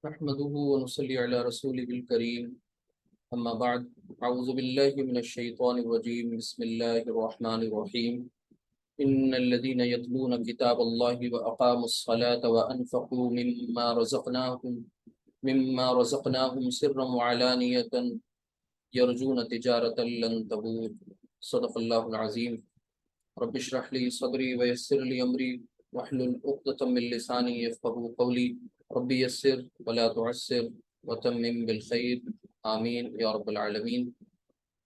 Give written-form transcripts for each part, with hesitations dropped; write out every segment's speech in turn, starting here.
نحمده ونصلي على رسوله الكريم أما بعد أعوذ بالله من الشيطان الرجيم بسم الله الرحمن الرحيم إن الذين يتلون كتاب الله وأقاموا الصلاة وأنفقوا مما رزقناهم سرا وعلانية يرجون تجارة لن تبور صدق الله العظيم رب اشرح لي صدري ويسر لي أمري واحلل عقدة من لساني يفقهوا قولي رب يسر ولا تعسر وتمم بالخير آمین یا رب العالمین۔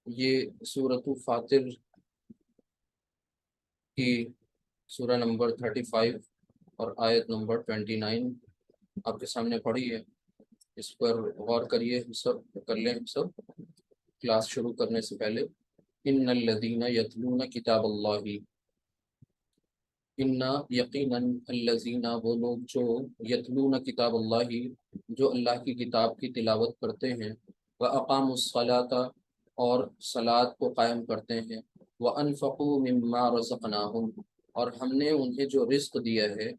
یہ سورۃ فاطر کی سورہ نمبر 35 اور آیت نمبر 29 آپ کے سامنے پڑھی ہے، اس پر غور کریے، ہم سب کر لیں، ہم سب کلاس شروع کرنے سے پہلے۔ ان الذین یتلون کتاب اللہ، ان یقیناً الذین وہ لوگ جو یتلون کتاب اللہ جو اللہ کی کتاب کی تلاوت کرتے ہیں، وَأَقَامُوا الصَّلَاةَ اور صلاۃ کو قائم کرتے ہیں، وَأَنفَقُوا مِمَّا رَزَقْنَاهُمْ اور ہم نے انہیں جو رزق دیا ہے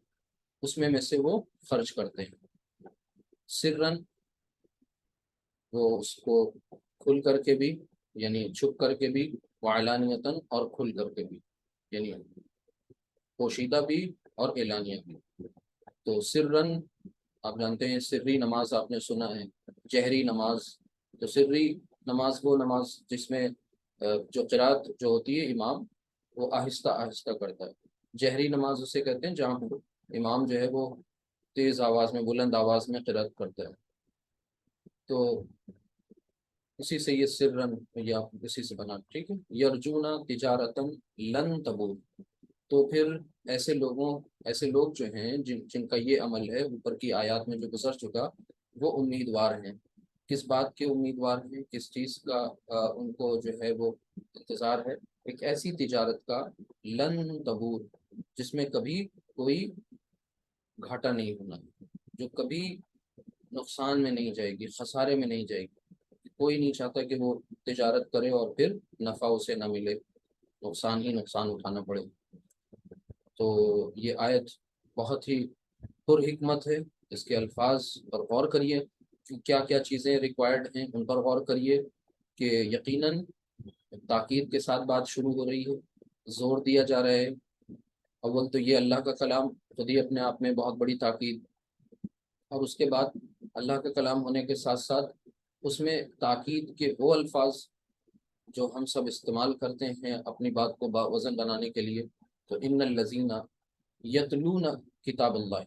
اس میں سے وہ خرچ کرتے ہیں، سرًا وہ اس کو کھل کر کے بھی یعنی چھپ کر کے بھی، وعلانیتاً اور کھل کر کے بھی یعنی پوشیدہ بھی اور اعلانیہ بھی۔ تو سرًا آپ جانتے ہیں سری نماز آپ نے سنا ہے، جہری نماز۔ تو سری نماز وہ نماز جس میں جو قرات جو ہوتی ہے امام وہ آہستہ آہستہ کرتا ہے، جہری نماز اسے کہتے ہیں جہاں امام جو ہے وہ تیز آواز میں بلند آواز میں قرات کرتا ہے۔ تو اسی سے یہ سرً یا اسی سے بنا، ٹھیک ہے۔ یرجونا تجارتاً لن تبور، تو پھر ایسے لوگ جو ہیں جن کا یہ عمل ہے، اوپر کی آیات میں جو گزر چکا، وہ امیدوار ہیں۔ کس بات کے امیدوار ہیں؟ کس چیز کا ان کو جو ہے وہ انتظار ہے؟ ایک ایسی تجارت کا لن تبور جس میں کبھی کوئی گھاٹا نہیں ہونا، جو کبھی نقصان میں نہیں جائے گی، خسارے میں نہیں جائے گی۔ کوئی نہیں چاہتا کہ وہ تجارت کرے اور پھر نفع اسے نہ ملے، نقصان ہی نقصان اٹھانا پڑے۔ تو یہ آیت بہت ہی پر حکمت ہے، اس کے الفاظ پر غور کریے کہ کیا کیا چیزیں ریکوائرڈ ہیں، ان پر غور کریے کہ یقیناً تاکید کے ساتھ بات شروع ہو رہی ہے، زور دیا جا رہا ہے۔ اول تو یہ اللہ کا کلام خود ہی اپنے آپ میں بہت بڑی تاکید، اور اس کے بعد اللہ کا کلام ہونے کے ساتھ ساتھ اس میں تاکید کے وہ الفاظ جو ہم سب استعمال کرتے ہیں اپنی بات کو باوزن بنانے کے لیے۔ تو ان الذین یتلون کتاب اللہ،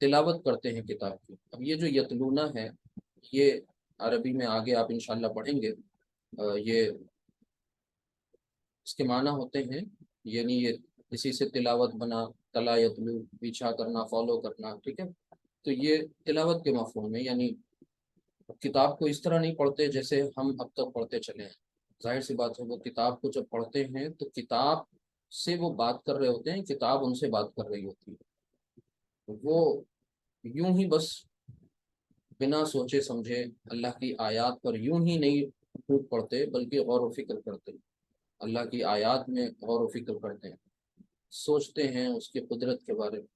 تلاوت کرتے ہیں کتاب کی۔ اب یہ جو یتلونا ہے، یہ عربی میں آگے آپ انشاءاللہ پڑھیں گے، یہ اس کے معنی ہوتے ہیں، یعنی یہ اسی سے تلاوت بنا، تلا یتلو پیچھا کرنا، فالو کرنا، ٹھیک ہے۔ تو یہ تلاوت کے مفہوم میں، یعنی کتاب کو اس طرح نہیں پڑھتے جیسے ہم اب تک پڑھتے چلے ہیں۔ ظاہر سی بات ہے، وہ کتاب کو جب پڑھتے ہیں تو کتاب سے وہ بات کر رہے ہوتے ہیں، کتاب ان سے بات کر رہی ہوتی ہے۔ وہ یوں ہی بس بنا سوچے سمجھے اللہ کی آیات پر یوں ہی نہیں ٹوٹ پڑتے، بلکہ غور و فکر کرتے ہیں، اللہ کی آیات میں غور و فکر کرتے ہیں، سوچتے ہیں اس کی قدرت کے بارے میں،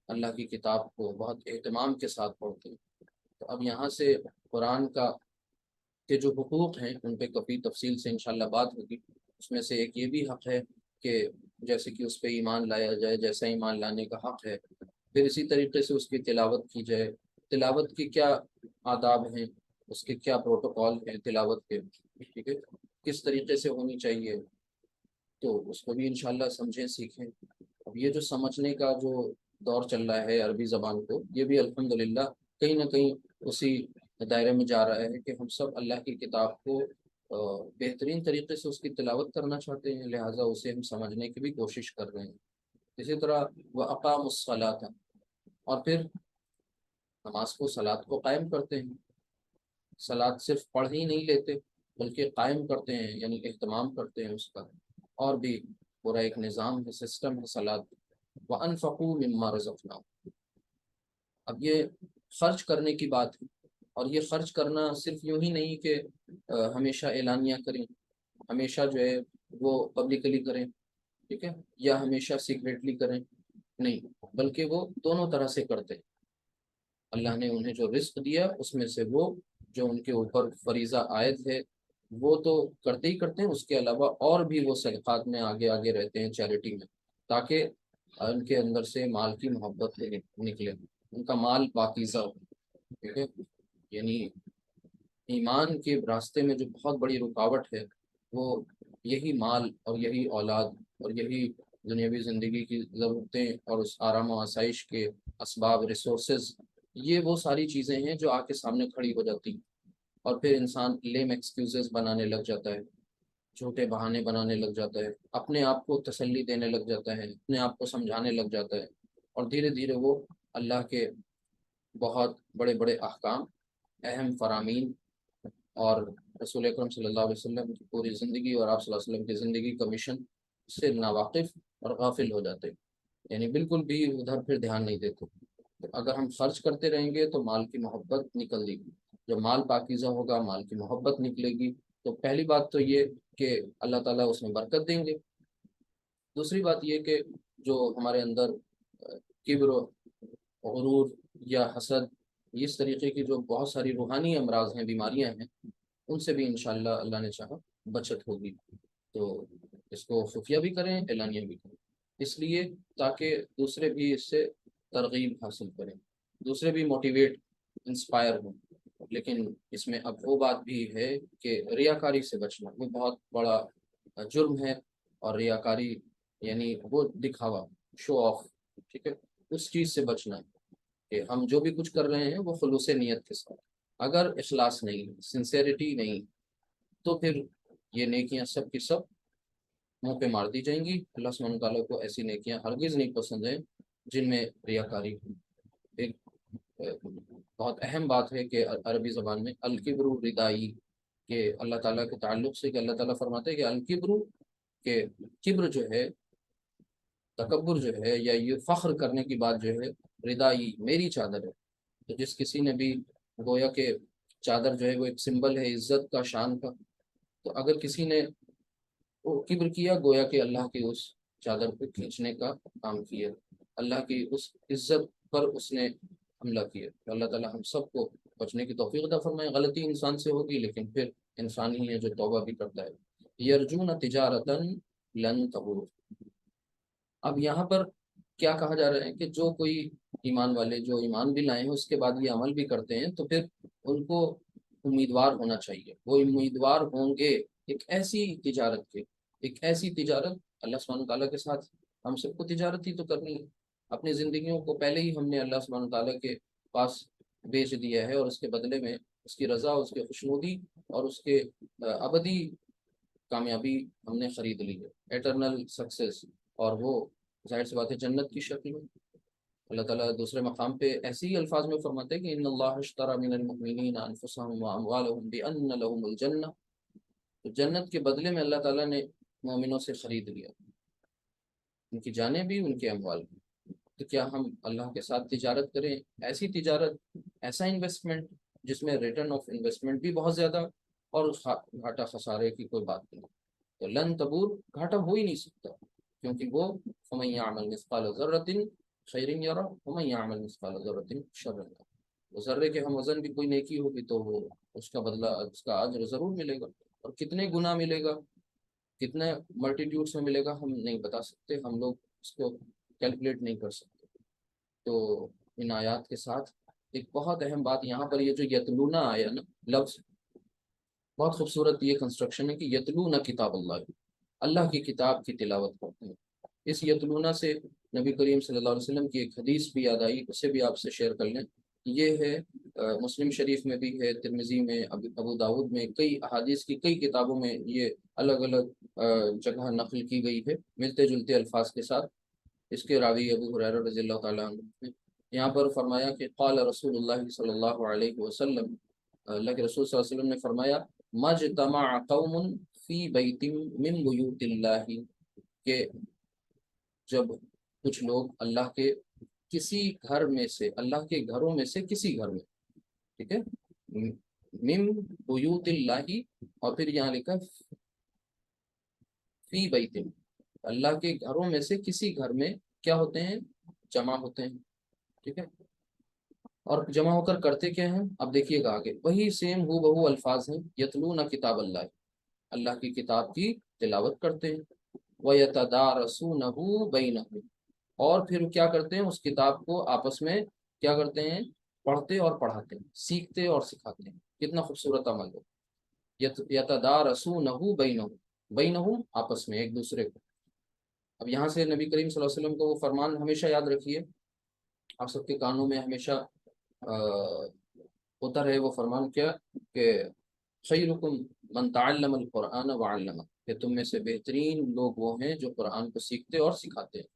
اللہ کی کتاب کو بہت اہتمام کے ساتھ پڑھتے ہیں۔ تو اب یہاں سے قرآن کے جو حقوق ہیں ان پہ کافی تفصیل سے انشاءاللہ بات ہوگی۔ اس میں سے ایک یہ بھی حق ہے کہ جیسے کہ اس پہ ایمان لایا جائے، جیسا ایمان لانے کا حق ہے، پھر اسی طریقے سے اس کی تلاوت کی جائے، تلاوت کی کیا آداب ہیں، اس کے کیا پروٹوکول ہیں تلاوت کے، ٹھیک ہے، کس طریقے سے ہونی چاہیے، تو اس کو بھی انشاءاللہ سمجھیں، سیکھیں۔ اب یہ جو سمجھنے کا جو دور چل رہا ہے عربی زبان کو، یہ بھی الحمدللہ کہیں نہ کہیں اسی دائرے میں جا رہا ہے کہ ہم سب اللہ کی کتاب کو بہترین طریقے سے اس کی تلاوت کرنا چاہتے ہیں، لہٰذا اسے ہم سمجھنے کی بھی کوشش کر رہے ہیں۔ اسی طرح وَأَقَامُوا الصَّلَاةَ اور پھر نماز کو، صلاۃ کو قائم کرتے ہیں۔ صلاۃ صرف پڑھ ہی نہیں لیتے بلکہ قائم کرتے ہیں، یعنی اہتمام کرتے ہیں اس کا، اور بھی پورا ایک نظام ہے، سسٹم ہے صلاۃ۔ وَأَنفَقُوا مِمَّا رَزَقْنَاهُمْ، اب یہ خرچ کرنے کی بات ہے، اور یہ خرچ کرنا صرف یوں ہی نہیں کہ ہمیشہ اعلانیہ کریں، ہمیشہ جو ہے وہ پبلکلی کریں، ٹھیک ہے، یا ہمیشہ سیکریٹلی کریں، نہیں، بلکہ وہ دونوں طرح سے کرتے ہیں۔ اللہ نے انہیں جو رزق دیا اس میں سے وہ جو ان کے اوپر فریضہ عائد ہے وہ تو کرتے ہی کرتے ہیں، اس کے علاوہ اور بھی وہ صدقات میں آگے آگے رہتے ہیں، چیریٹی میں، تاکہ ان کے اندر سے مال کی محبت نکلے، ان کا مال پاکیزہ ہو، ٹھیک ہے؟ یعنی ایمان کے راستے میں جو بہت بڑی رکاوٹ ہے وہ یہی مال اور یہی اولاد اور یہی دنیاوی زندگی کی ضرورتیں اور اس آرام و آسائش کے اسباب، ریسورسز، یہ وہ ساری چیزیں ہیں جو آ کے سامنے کھڑی ہو جاتی ہیں، اور پھر انسان لیم ایکسکیوزز بنانے لگ جاتا ہے، جھوٹے بہانے بنانے لگ جاتا ہے، اپنے آپ کو تسلی دینے لگ جاتا ہے، اپنے آپ کو سمجھانے لگ جاتا ہے، اور دھیرے دھیرے وہ اللہ کے بہت بڑے بڑے احکام، اہم فرامین، اور رسول اکرم صلی اللہ علیہ وسلم کی پوری زندگی اور آپ صلی اللہ علیہ وسلم کی زندگی کا مشن سے ناواقف اور غافل ہو جاتے ہیں، یعنی بالکل بھی ادھر پھر دھیان نہیں دیتے۔ تو اگر ہم خرچ کرتے رہیں گے تو مال کی محبت نکل دے گی، جب مال پاکیزہ ہوگا، مال کی محبت نکلے گی، تو پہلی بات تو یہ کہ اللہ تعالیٰ اس میں برکت دیں گے۔ دوسری بات یہ کہ جو ہمارے اندر کبر و غرور یا حسد، اس طریقے کی جو بہت ساری روحانی امراض ہیں، بیماریاں ہیں، ان سے بھی انشاءاللہ اللہ نے چاہا بچت ہوگی۔ تو اس کو خفیہ بھی کریں، اعلانیہ بھی کریں، اس لیے تاکہ دوسرے بھی اس سے ترغیب حاصل کریں، دوسرے بھی موٹیویٹ، انسپائر ہوں۔ لیکن اس میں اب وہ بات بھی ہے کہ ریاکاری سے بچنا وہ بہت بڑا جرم ہے، اور ریاکاری یعنی وہ دکھاوا، شو آف، ٹھیک ہے؟ اس چیز سے بچنا ہے کہ ہم جو بھی کچھ کر رہے ہیں وہ خلوص نیت کے ساتھ، اگر اخلاص نہیں، سنسیریٹی نہیں، تو پھر یہ نیکیاں سب کی سب منہ پہ مار دی جائیں گی۔ اللہ سبحانہ تعالیٰ کو ایسی نیکیاں ہرگز نہیں پسند ہیں جن میں ریاکاری ہو۔ ایک بہت اہم بات ہے کہ عربی زبان میں الکبر ردائی، کہ اللہ تعالیٰ کے تعلق سے، کہ اللہ تعالیٰ فرماتے ہیں کہ الکبر، کہ کبر جو ہے، تکبر جو ہے، یا یہ فخر کرنے کی بات جو ہے، ردائی میری چادر ہے۔ تو جس کسی نے بھی گویا کہ چادر جو ہے وہ ایک سمبل ہے عزت کا، شان کا، تو اگر کسی نے وہ کبر کیا، گویا کہ اللہ کی اس چادر کو کھینچنے کا کام کیا، اللہ کی اس عزت پر اس نے حملہ کیا۔ تو اللہ تعالیٰ ہم سب کو بچنے کی توفیق عطا فرمائے۔ غلطی انسان سے ہوگی لیکن پھر انسان ہی ہے جو توبہ بھی کرتا ہے۔ یرجون تجارتا لن تبور، اب یہاں پر کیا کہا جا رہا ہے کہ جو کوئی ایمان والے جو ایمان بھی لائے ہیں اس کے بعد یہ عمل بھی کرتے ہیں، تو پھر ان کو امیدوار ہونا چاہیے، وہ امیدوار ہوں گے ایک ایسی تجارت کے، ایک ایسی تجارت اللہ سبحانہ تعالیٰ کے ساتھ۔ ہم سب کو تجارت ہی تو کرنی ہے، اپنی زندگیوں کو پہلے ہی ہم نے اللہ سبحانہ تعالیٰ کے پاس بیچ دیا ہے، اور اس کے بدلے میں اس کی رضا، اس کی خوشنودی اور اس کے ابدی کامیابی ہم نے خرید لی ہے، ایٹرنل سکسیس، اور وہ ظاہر سی بات ہے جنت کی شکل میں۔ اللہ تعالیٰ دوسرے مقام پہ ایسے ہی الفاظ میں فرماتے ہیں کہ ان اللہ اشترى من المؤمنین انفسهم واموالهم بان لهم الجنہ، تو جنت کے بدلے میں اللہ تعالیٰ نے مومنوں سے خرید لیا، ان کی جانیں بھی، ان کے اموال بھی۔ تو کیا ہم اللہ کے ساتھ تجارت کریں، ایسی تجارت، ایسا انویسٹمنٹ جس میں ریٹرن آف انویسٹمنٹ بھی بہت زیادہ اور گھاٹا خسارے کی کوئی بات نہیں؟ تو لن تبور، گھاٹا ہو ہی نہیں سکتا، کیونکہ وہ فمن یعمل مثقال ذرۃ خیر یرہ ومن یعمل مثقال ذرۃ شر یرہ، وہ ذرے کے ہم وزن بھی کوئی نیکی ہوگی تو وہ اس کا بدلہ، اس کا اجر ضرور ملے گا، اور کتنے گنا ملے گا، کتنے ملٹیٹیوڈس میں ملے گا ہم نہیں بتا سکتے، ہم لوگ اس کو کیلکولیٹ نہیں کر سکتے۔ تو ان آیات کے ساتھ ایک بہت اہم بات یہاں پر، یہ جو یتلونا آیا نا لفظ، بہت خوبصورت یہ کنسٹرکشن ہے کہ یتلونا کتاب اللہ، اللہ کی کتاب کی تلاوت کرتے ہیں۔ اس یتلونا سے نبی کریم صلی اللہ علیہ وسلم کی ایک حدیث بھی یاد آئی، اسے بھی آپ سے شیئر کر لیں۔ یہ ہے مسلم شریف میں بھی ہے، ترمذی میں، ابو داود میں، کئی احادیث کی کئی کتابوں میں یہ الگ الگ جگہ نقل کی گئی ہے ملتے جلتے الفاظ کے ساتھ۔ اس کے راوی ابو ہریرہ رضی اللہ تعالیٰ عنہ نے یہاں پر فرمایا کہ قال رسول اللہ صلی اللہ علیہ وسلم، اللہ کے رسول صلی اللہ علیہ وسلم نے فرمایا مجتمع قوم فی بیت من بیوت اللہ، کہ جب کچھ لوگ اللہ کے کسی گھر میں سے، اللہ کے گھروں میں سے کسی گھر میں، ٹھیک ہے، من بیوت اللہ، اور پھر یہاں لکھا فی بیت، اللہ کے گھروں میں سے کسی گھر میں کیا ہوتے ہیں، جمع ہوتے ہیں، ٹھیک ہے، اور جمع ہو کر کرتے کیا ہیں؟ اب دیکھیے گا آگے، وہی سیم ہو بہو الفاظ ہیں، یتلون کتاب اللہ، اللہ کی کتاب کی تلاوت کرتے ہیں، وَيَتَدَارَسُونَهُ بَيْنَهُمْ، اور پھر کیا کرتے ہیں؟ اس کتاب کو آپس میں کیا کرتے ہیں؟ پڑھتے اور پڑھاتے ہیں، سیکھتے اور سکھاتے ہیں۔ کتنا خوبصورت عمل ہو، یتدارسونہ بینہم، بینہم آپس میں ایک دوسرے کو۔ اب یہاں سے نبی کریم صلی اللہ علیہ وسلم کو وہ فرمان ہمیشہ یاد رکھیے، آپ سب کے کانوں میں ہمیشہ ہوتا رہے وہ فرمان، کیا کہ خیرکم من تعلم القرآن وعلمہ، کہ تم میں سے بہترین لوگ وہ ہیں جو قرآن کو سیکھتے اور سکھاتے ہیں۔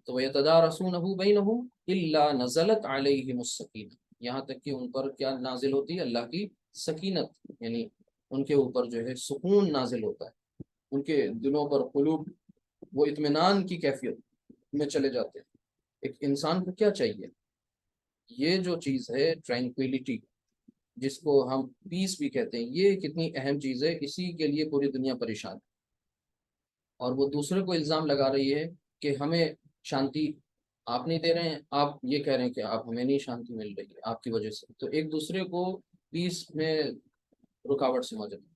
تو وَيَتَدَارَسُونَهُ بَيْنَهُمْ إِلَّا نَزَلَتْ عَلَيْهِمُ السَّكِينَةُ، یہاں تک کہ ان پر کیا نازل ہوتی ہے؟ اللہ کی سکینت، یعنی ان کے اوپر جو ہے سکون نازل ہوتا ہے، ان کے دلوں پر، قلوب، وہ اطمینان کی کیفیت میں چلے جاتے ہیں۔ ایک انسان کو کیا چاہیے؟ یہ جو چیز ہے ٹرینکویلٹی، جس کو ہم پیس بھی کہتے ہیں، یہ کتنی اہم چیز ہے، اسی کے لیے پوری دنیا پریشان ہے، اور وہ دوسرے کو الزام لگا رہی ہے کہ ہمیں شانتی آپ نہیں دے رہے ہیں، آپ یہ کہہ رہے ہیں کہ آپ ہمیں نہیں شانتی مل رہی ہے آپ کی وجہ سے، تو ایک دوسرے کو پیس میں رکاوٹ سمجھ رہے ہیں،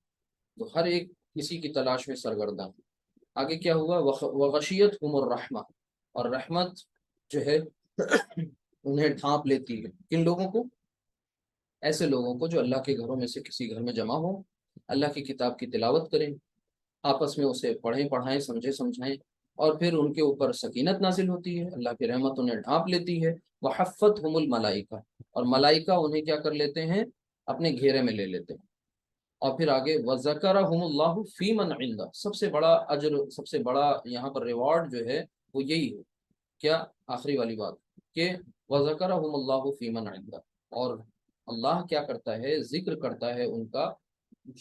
تو ہر ایک کسی کی تلاش میں سرگرداں۔ آگے کیا ہوا؟ وغشیتہم الرحمہ، اور رحمت جو ہے انہیں ڈھانپ لیتی ہے، کن لوگوں کو؟ ایسے لوگوں کو جو اللہ کے گھروں میں سے کسی گھر میں جمع ہو، اللہ کی کتاب کی تلاوت کریں، آپس میں اسے پڑھیں پڑھائیں، سمجھیں سمجھائیں، اور پھر ان کے اوپر سکینت نازل ہوتی ہے، اللہ کی رحمت انہیں ڈھانپ لیتی ہے۔ وحفتہم الملائکہ، اور ملائکہ انہیں کیا کر لیتے ہیں؟ اپنے گھیرے میں لے لیتے ہیں۔ اور پھر آگے وَذَكَرَهُمُ اللَّهُ فِي مَنْ عِنْدَهُ، سب سے بڑا اجر، سب سے بڑا یہاں پر ریوارڈ جو ہے وہ یہی ہے، کیا؟ آخری والی بات کہ وَذَكَرَهُمُ اللَّهُ فِي مَنْ عِنْدَهُ، اور اللہ کیا کرتا ہے؟ ذکر کرتا ہے ان کا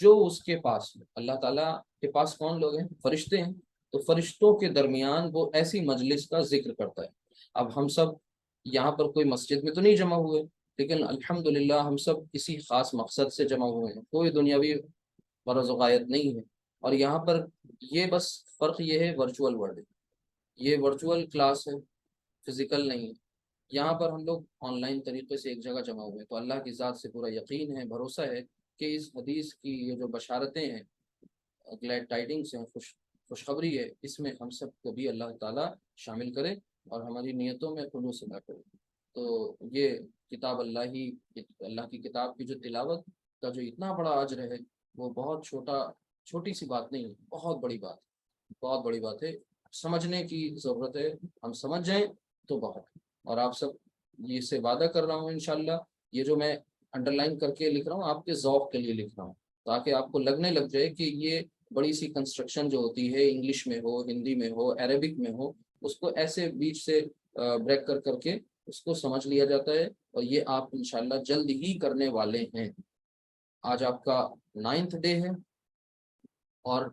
جو اس کے پاس ہے۔ اللہ تعالیٰ کے پاس کون لوگ ہیں؟ فرشتے ہیں، تو فرشتوں کے درمیان وہ ایسی مجلس کا ذکر کرتا ہے۔ اب ہم سب یہاں پر کوئی مسجد میں تو نہیں جمع ہوئے، لیکن الحمدللہ ہم سب کسی خاص مقصد سے جمع ہوئے ہیں، کوئی دنیاوی غرض و غایت نہیں ہے، اور یہاں پر یہ بس فرق یہ ہے، ورچوئل ورلڈ ہے، یہ ورچوئل کلاس ہے، فزیکل نہیں ہے۔ یہاں پر ہم لوگ آن لائن طریقے سے ایک جگہ جمع ہوئے ہیں، تو اللہ کی ذات سے پورا یقین ہے، بھروسہ ہے کہ اس حدیث کی یہ جو بشارتیں ہیں، گلیڈ ٹائڈنگس ہیں، خوشخبری ہے، اس میں ہم سب کو بھی اللہ تعالیٰ شامل کرے اور ہماری نیتوں میں خلوص ادا کرے۔ تو یہ کتاب اللہ ہی، اللہ کی کتاب کی جو تلاوت کا جو اتنا بڑا اجر ہے، وہ بہت چھوٹی سی بات نہیں ہے، بہت بڑی بات ہے، بہت بڑی بات ہے، سمجھنے کی ضرورت ہے، ہم سمجھ جائیں تو بہت۔ اور آپ سب یہ سے وعدہ کر رہا ہوں انشاءاللہ، یہ جو میں انڈر لائن کر کے لکھ رہا ہوں آپ کے ذوق کے لیے لکھ رہا ہوں، تاکہ آپ کو لگنے لگ جائے کہ یہ بڑی سی کنسٹرکشن جو ہوتی ہے، انگلش میں ہو، ہندی میں ہو، عربک میں ہو، اس کو ایسے بیچ سے بریک کر کے اس کو سمجھ لیا جاتا ہے، اور یہ آپ انشاءاللہ جلد ہی کرنے والے ہیں۔ آج آپ کا 9th ڈے ہے، اور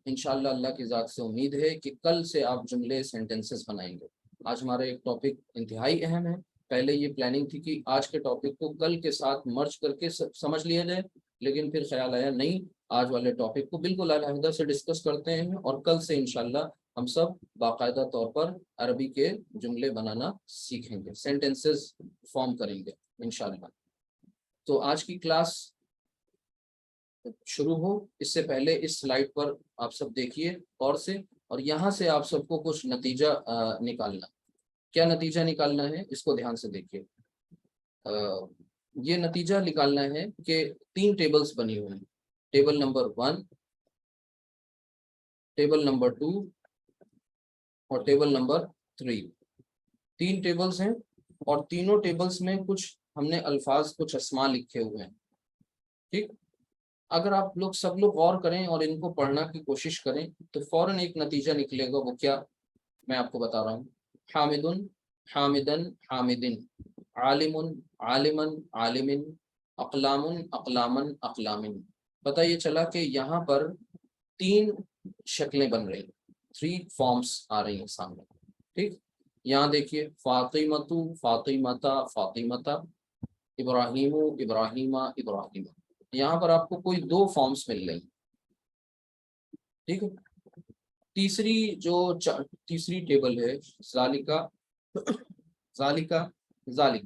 انشاءاللہ اللہ کی ذات سے امید ہے کہ کل سے آپ جملے سینٹنسز بنائیں گے۔ آج ہمارا ایک ٹاپک انتہائی اہم ہے، پہلے یہ پلاننگ تھی کہ آج کے ٹاپک کو کل کے ساتھ مرج کر کے سمجھ لیا جائے، لیکن پھر خیال آیا نہیں، آج والے ٹاپک کو بالکل علیحدہ سے ڈسکس کرتے ہیں، اور کل سے انشاءاللہ ہم سب باقاعدہ طور پر عربی کے جملے بنانا سیکھیں گے، سینٹنسز فارم کریں گے انشاءاللہ۔ تو آج کی کلاس شروع ہو اس سے پہلے اس سلائیڈ پر آپ سب دیکھیے اور سے، اور یہاں سے آپ سب کو کچھ نتیجہ نکالنا، کیا نتیجہ نکالنا ہے اس کو دھیان سے دیکھیے۔ یہ نتیجہ نکالنا ہے کہ 3 ٹیبلز بنی ہوئی ہیں، ٹیبل نمبر 1، ٹیبل نمبر 2 اور ٹیبل نمبر 3، 3 ٹیبلز ہیں، اور تینوں ٹیبلز میں کچھ ہم نے الفاظ، کچھ اسماء لکھے ہوئے ہیں، ٹھیک؟ اگر آپ لوگ سب لوگ غور کریں اور ان کو پڑھنا کی کوشش کریں تو فوراً ایک نتیجہ نکلے گا، وہ کیا میں آپ کو بتا رہا ہوں۔ حامد، حامدن، حامدن، عالم، عالمن، عالمن، اقلام، اقلامن، اقلامن۔ پتہ یہ چلا کہ یہاں پر 3 شکلیں بن رہی ہیں، 3 فارمز آ رہی ہیں سامنے، ٹھیک؟ یہاں دیکھیے، فاطمۃ، فاطمتا، فاطمتا، ابراہیم، ابراہیمہ، ابراہیمہ۔ یہاں پر آپ کو کوئی 2 فارمز مل رہی ہیں، ٹھیک ہے؟ تیسری ٹیبل ہے ذالکا، ذالکا، ذالک،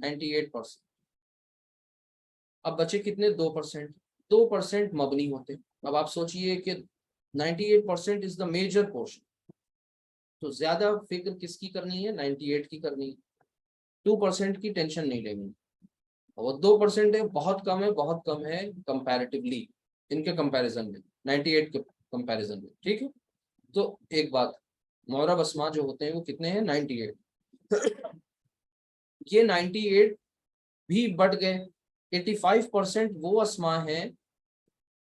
98%। اب بچے کتنے؟ 2%. 2% مبنی ہوتے. اب آپ سوچئے کہ 98% از دا میجر پورشن، تو زیادہ فکر کس کی کرنی ہے؟ 98 کی کرنی ہے. 2% کی ٹینشن نہیں لینی. وہ 2% ہے، بہت کم ہے، بہت کم ہے کمپیریٹیولی ان کے کمپیریزن میں، 98 کے کمپیریزن میں. ٹھیک ہے. تو ایک بات، معرب اسما جو ہوتے ہیں وہ کتنے ہیں؟ 98. یہ 98 بھی بڑھ گئے. 85% وہ اسما ہیں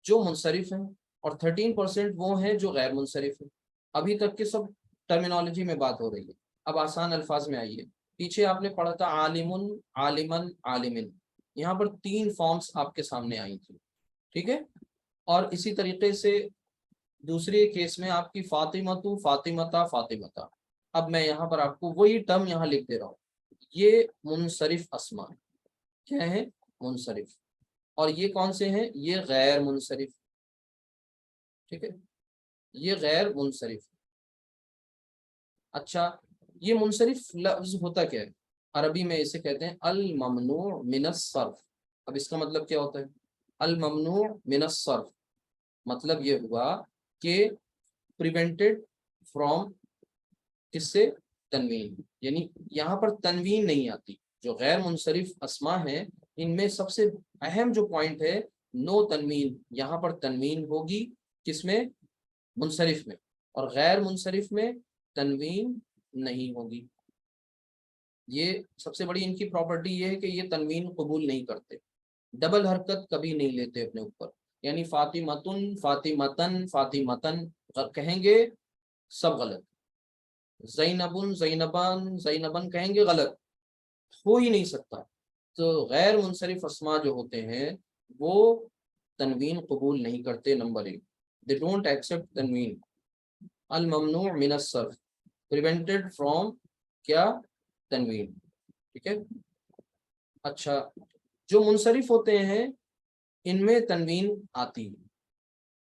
جو منصرف ہیں، اور 13% وہ ہیں جو غیر منصرف ہیں. ابھی تک کے سب ٹرمینالوجی میں بات ہو رہی ہے. اب آسان الفاظ میں آئیے. پیچھے آپ نے پڑھا تھا عالم، عالمن، عالمن. یہاں پر 3 فارمز آپ کے سامنے آئی تھی. ٹھیک ہے. اور اسی طریقے سے دوسرے کیس میں آپ کی فاطمہ، فاطمتا، فاطمتا. اب میں یہاں پر آپ کو وہی ٹرم یہاں لکھ دے رہا ہوں. یہ منصرف اسما کیا ہے؟ منصرف. اور یہ کون سے ہیں؟ یہ غیر منصرف. ٹھیک ہے، یہ غیر منصرف. اچھا، یہ منصرف لفظ ہوتا کیا ہے؟ عربی میں اسے کہتے ہیں الممنوع من الصرف. اب اس کا مطلب کیا ہوتا ہے؟ الممنوع من الصرف مطلب یہ ہوا کہ پریونٹڈ فرام، کس سے؟ تنوین. یعنی یہاں پر تنوین نہیں آتی. جو غیر منصرف اسما ہیں ان میں سب سے اہم جو پوائنٹ ہے، نو تنوین. یہاں پر تنوین ہوگی کس میں؟ منصرف میں. اور غیر منصرف میں تنوین نہیں ہوگی. یہ سب سے بڑی ان کی پراپرٹی یہ ہے کہ یہ تنوین قبول نہیں کرتے، ڈبل حرکت کبھی نہیں لیتے اپنے اوپر. یعنی فاطمتن، فاطمتن، فاطمتن کہیں گے سب غلط. زینبن، زینبان، زینبن کہیں گے غلط، ہو ہی نہیں سکتا. تو غیر منصرف اسما جو ہوتے ہیں وہ تنوین قبول نہیں کرتے. Number 1، they don't accept تنوین. الممنوع من الصرف، prevented from کیا؟ تنوین. ٹھیک ہے. اچھا، جو منصرف ہوتے ہیں ان میں تنوین آتی ہے،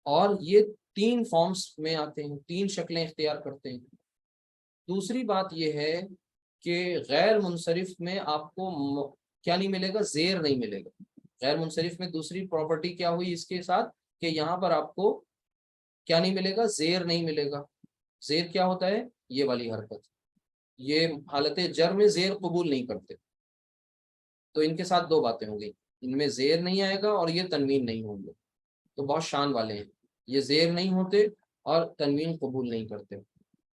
اور یہ 3 فارمز میں آتے ہیں، 3 شکلیں اختیار کرتے ہیں. دوسری بات یہ ہے کہ غیر منصرف میں آپ کو کیا نہیں ملے گا؟ زیر نہیں ملے گا. غیر منصرف میں دوسری پراپرٹی کیا ہوئی اس کے ساتھ کہ یہاں پر آپ کو کیا نہیں ملے گا؟ زیر نہیں ملے گا. زیر کیا ہوتا ہے؟ یہ والی حرکت. یہ حالت جر میں زیر قبول نہیں کرتے. تو ان کے ساتھ 2 باتیں ہوں گی، ان میں زیر نہیں آئے گا اور یہ تنوین نہیں ہوں گے. تو بہت شان والے ہیں، یہ زیر نہیں ہوتے اور تنوین قبول نہیں کرتے.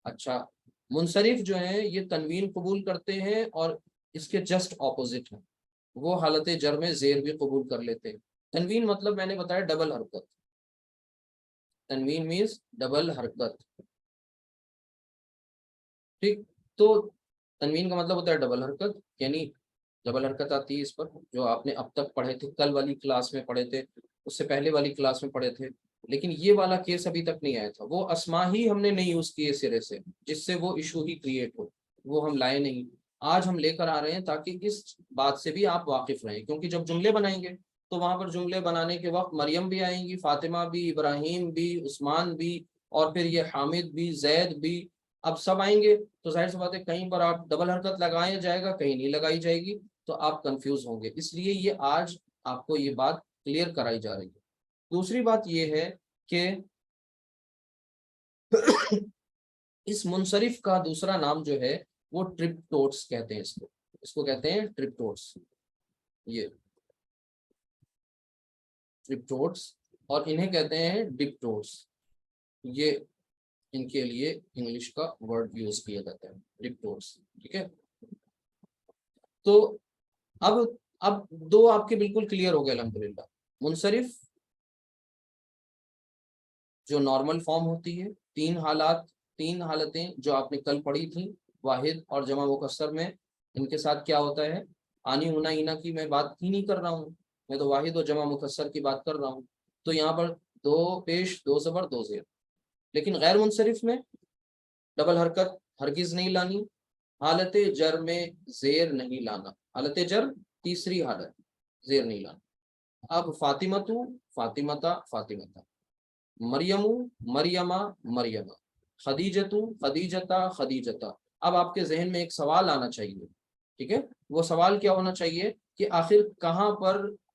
اچھا، منصرف جو ہیں یہ تنوین قبول کرتے ہیں اور اس کے جسٹ اپوزٹ ہیں، وہ حالت جر میں زیر بھی قبول کر لیتے ہیں. تنوین مطلب میں نے بتایا ڈبل حرکت. تنوین مینز ڈبل حرکت. ٹھیک. تو تنوین کا مطلب ہوتا ہے ڈبل حرکت. یعنی ڈبل حرکت آتی ہے اس پر، جو آپ نے اب تک پڑھے تھے، کل والی کلاس میں پڑھے تھے، اس سے پہلے والی کلاس میں پڑھے تھے. لیکن یہ والا کیس ابھی تک نہیں آیا تھا. وہ اسما ہی ہم نے نہیں یوز کیے سرے سے جس سے وہ ایشو ہی کریٹ ہو، وہ ہم لائے نہیں. آج ہم لے کر آ رہے ہیں تاکہ اس بات سے بھی آپ واقف رہیں، کیونکہ جب جملے بنائیں گے تو وہاں پر جملے بنانے کے وقت مریم بھی آئیں گی، فاطمہ بھی، ابراہیم بھی، عثمان بھی، اور پھر یہ حامد بھی، زید بھی. اب سب آئیں گے تو ظاہر سی بات ہے کہیں پر آپ ڈبل حرکت لگایا جائے گا، کہیں نہیں لگائی جائے گی، تو آپ کنفیوز ہوں گے. اس لیے یہ آج آپ کو یہ بات کلیئر کرائی جا رہی ہے. دوسری بات یہ ہے کہ اس منصرف کا دوسرا نام جو ہے وہ ٹرپٹوٹس کہتے ہیں. اس کو کہتے ہیں ٹرپٹوٹس. یہ ٹرپٹوٹس، اور انہیں کہتے ہیں ڈپٹوٹس. یہ ان کے لیے انگلش کا ورڈ یوز کیا جاتا ہے، ڈپٹوٹس. ٹھیک ہے. تو اب 2 آپ کے بالکل کلیئر ہو گئے الحمدللہ. منصرف جو نارمل فارم ہوتی ہے، 3 حالتیں جو آپ نے کل پڑھی تھیں، واحد اور جمع مکسر میں، ان کے ساتھ کیا ہوتا ہے؟ آنی ہونا اینا کی میں بات ہی نہیں کر رہا ہوں، میں تو واحد اور جمع مکسر کی بات کر رہا ہوں. تو یہاں پر 2 پیش، 2 زبر، 2 زیر. لیکن غیر منصرف میں ڈبل حرکت ہرگز نہیں لانی، حالت جر میں زیر نہیں لانا. حالت جر تیسری حالت، زیر نہیں لانا. اب فاطمہ، فاطمتا، فاطمتا. مریم، مریمہ، مریمہ. خدیجۃ، خدیجتا، خدیجتا. اب آپ کے ذہن میں ایک سوال آنا چاہیے. ٹھیک ہے. وہ سوال کیا ہونا چاہیے کہ آخر کہاں پر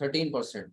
13%।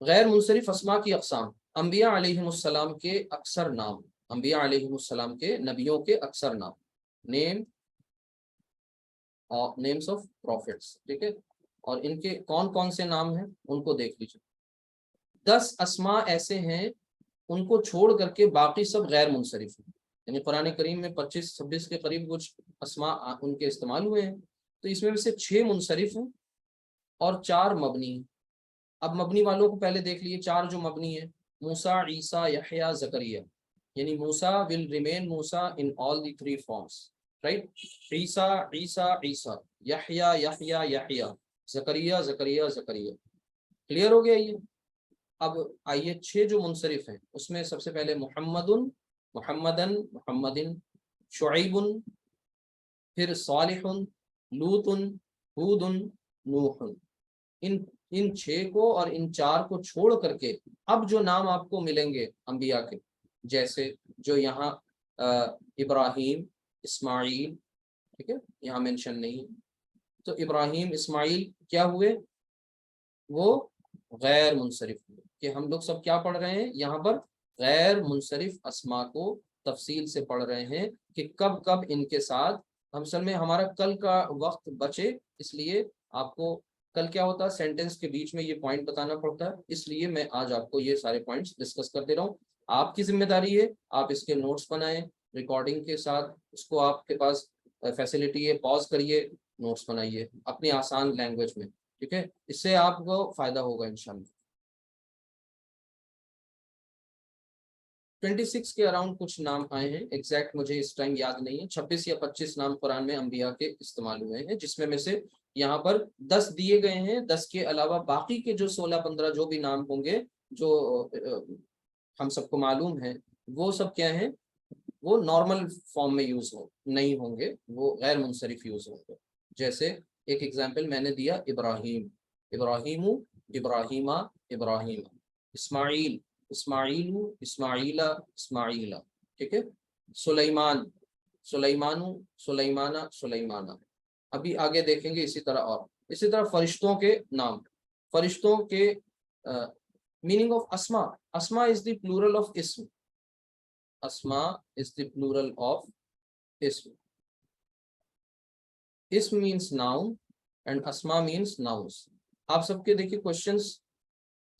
غیر منصرف اسما کی اقسام، انبیاء علیہم السلام کے اکثر نام، انبیاء علیہم السلام کے نبیوں کے اکثر نام، نیم نیمس آف پروفٹس، ٹھیک ہے، اور ان کے کون کون سے نام ہیں ان کو دیکھ لیجیے۔ 10 اسما ایسے ہیں ان کو چھوڑ کر کے باقی سب غیر منصرف ہیں، یعنی قرآن کریم میں 25-26 کے قریب کچھ اسما ان کے استعمال ہوئے ہیں، تو اس میں سے 6 منصرف ہیں اور 4 مبنی ہیں۔ اب مبنی والوں کو پہلے دیکھ لیے، 4 جو مبنی ہیں، موسیٰ، عیسیٰ، یحییٰ، زکریا، یعنی Musa will remain Musa in all the 3 forms، right, Isa Isa Isa, Yahya Yahya Yahya, Zakariya Zakariya Zakariya, clear ہو گیا یہ۔ اب آئیے 6 جو منصرف ہیں اس میں سب سے پہلے محمد، محمدن، محمدن، شعیب، پھر صالح، لوط، ہود، نوح، ان 6 کو اور ان 4 کو چھوڑ کر کے اب جو نام آپ کو ملیں گے انبیاء کے، جیسے جو یہاں ابراہیم، اسماعیل، ٹھیک ہے، یہاں مینشن نہیں، تو ابراہیم اسماعیل کیا ہوئے، وہ غیر منصرف ہوئے، کہ ہم لوگ سب کیا پڑھ رہے ہیں یہاں پر، غیر منصرف اسما کو تفصیل سے پڑھ رہے ہیں کہ کب کب ان کے ساتھ، ہم اصل میں ہمارا کل کا وقت بچے اس لیے آپ کو کل کیا ہوتا ہے سینٹینس کے بیچ میں یہ پوائنٹ بتانا پڑتا ہے، اس لیے میں آج آپ کو یہ سارے پوائنٹس ڈسکس کر دے رہا ہوں۔ آپ کی ذمہ داری ہے آپ اس کے نوٹس بنائیں ریکارڈنگ کے ساتھ، اس کو آپ کے پاس فیسلٹی ہے، پاز کریے، نوٹس بنائیے اپنی آسان لینگویج میں، ٹھیک ہے، اس سے آپ کو فائدہ ہوگا انشاءاللہ۔ 26 کے اراؤنڈ کچھ نام آئے ہیں، ایگزیکٹ مجھے اس ٹائم یاد نہیں ہے، 26 یا 25 نام قرآن میں انبیاء کے استعمال ہوئے ہیں، جس میں سے یہاں پر 10 دیے گئے ہیں، 10 کے علاوہ باقی کے جو 16-15 جو بھی نام ہوں گے جو ہم سب کو معلوم ہے، وہ سب کیا ہیں، وہ نارمل فارم میں یوز نہیں ہوں گے، وہ غیر منصرف یوز ہوں گے۔ جیسے ایک ایگزامپل میں نے دیا، ابراہیم، ابراہیم، ابراہیمہ، ابراہیم، اسماعیل، اسماعیل، اسماعیلہ، اسماعیلہ، ٹھیک ہے، سلیمان، سلیمان، سلیمانہ، سلیمانہ۔ ابھی آگے دیکھیں گے اسی طرح، اور اسی طرح فرشتوں کے نام، فرشتوں کے میننگ آف اسما، اسما از دی پلورل آف اسم، اسما از دی پلورل آف اسم، اسم مینس ناؤن اینڈ اسما مینس ناؤنس۔ آپ سب کے دیکھیے کوشچنس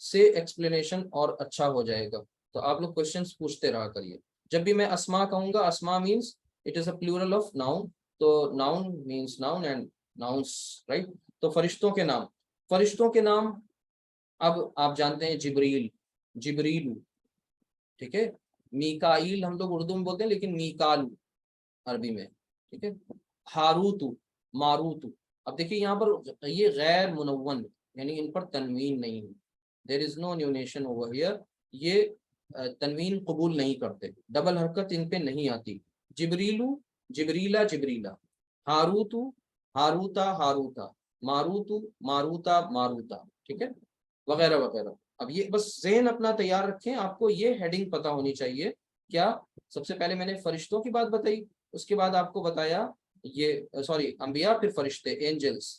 سے ایکسپلینیشن اور اچھا ہو جائے گا، تو آپ لوگ کوشچنس پوچھتے رہا کریے۔ جب بھی میں اسما کہوں گا، اسما means it is a plural of noun, تو noun means noun and nouns, right. تو فرشتوں کے نام، فرشتوں کے نام اب آپ جانتے ہیں، جبریل، جبریل، ٹھیک ہے، میکائیل ہم لوگ اردو میں بولتے ہیں لیکن میکال عربی میں، ٹھیک ہے، ہاروت، ماروت۔ اب دیکھیے یہاں پر یہ غیر منون، یعنی ان پر تنوین نہیں ہے، دیر از نو نیونیشن اوور ہیئر، یہ تنوین قبول نہیں کرتے، ڈبل حرکت ان پہ نہیں آتی۔ جبریلو، جبریلا، جبریلا، ہاروتو، ہاروتا، ہاروتا، ماروتو، ماروتا، ماروتا، ٹھیک ہے، وغیرہ وغیرہ۔ اب یہ بس ذہن اپنا تیار رکھیں، آپ کو یہ ہیڈنگ پتہ ہونی چاہیے، کیا سب سے پہلے میں نے فرشتوں کی بات بتائی، اس کے بعد آپ کو بتایا یہ سوری انبیاء، پھر فرشتے، اینجلس۔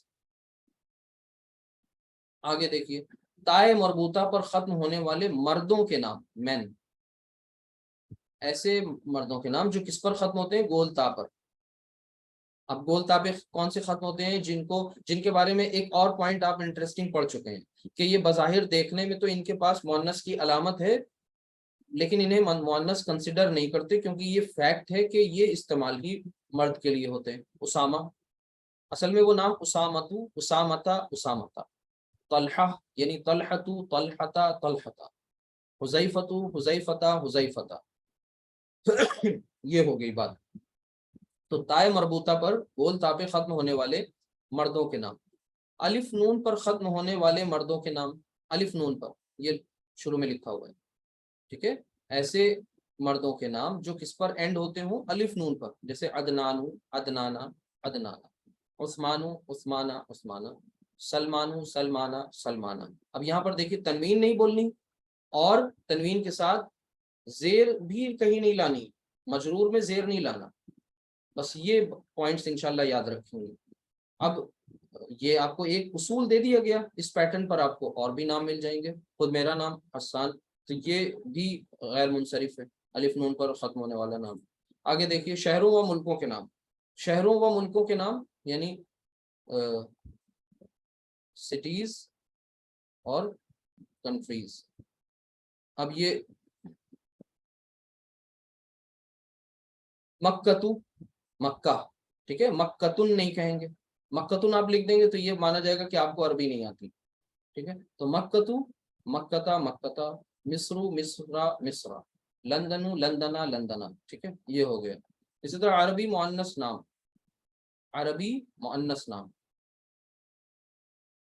آگے دیکھیے، تائے مربوطہ پر ختم ہونے والے مردوں کے نام، مین، ایسے مردوں کے نام جو کس پر ختم ہوتے ہیں، گول تا پر۔ اب گول تا پہ کون سے ختم ہوتے ہیں، جن کے بارے میں ایک اور پوائنٹ آپ انٹرسٹنگ پڑھ چکے ہیں کہ یہ بظاہر دیکھنے میں تو ان کے پاس مؤنث کی علامت ہے، لیکن انہیں مؤنث کنسیڈر نہیں کرتے، کیونکہ یہ فیکٹ ہے کہ یہ استعمال ہی مرد کے لیے ہوتے ہیں۔ اسامہ، اصل میں وہ نام اسامتو، اسامتا، اسامتا۔ طلحہ یعنی طلحتو، طلحتا، طلحتا۔ حذیفتو، حذیفتا، حذیفتا۔ یہ ہو گئی بات۔ تو تائے مربوطہ پر گول تا پہ ختم ہونے والے مردوں کے نام، الف نون پر ختم ہونے والے مردوں کے نام، الف نون پر، یہ شروع میں لکھا ہوا ہے، ٹھیک ہے، ایسے مردوں کے نام جو کس پر اینڈ ہوتے ہوں، الف نون پر، جیسے عدنان، عدنانا، عدنانا، عثمان، عثمانہ، عثمانہ، سلمان، سلمانہ، سلمانہ۔ اب یہاں پر دیکھیے تنوین نہیں بولنی، اور تنوین کے ساتھ زیر بھی کہیں نہیں لانی، مجرور میں زیر نہیں لانا، بس یہ پوائنٹس انشاءاللہ یاد رکھیں گے۔ اب یہ آپ کو ایک اصول دے دیا گیا، اس پیٹرن پر آپ کو اور بھی نام مل جائیں گے. خود میرا نام حسان، تو یہ بھی غیر منصرف ہے، الف نون پر ختم ہونے والا نام. آگے دیکھیے شہروں و ملکوں کے نام. شہروں و ملکوں کے نام یعنی سٹیز اور کنٹریز. اب یہ مکتو، مکہ، ٹھیک ہے، مکتن نہیں کہیں گے. مکتن آپ لکھ دیں گے تو یہ مانا جائے گا کہ آپ کو عربی نہیں آتی. ٹھیک ہے، تو مکتو، مکتا، مکتا، مصرو، مصرا، مصرا، لندنو، لندنا، لندنا. ٹھیک ہے، یہ ہو گیا. اسی طرح عربی مؤنث نام، عربی مؤنث نام،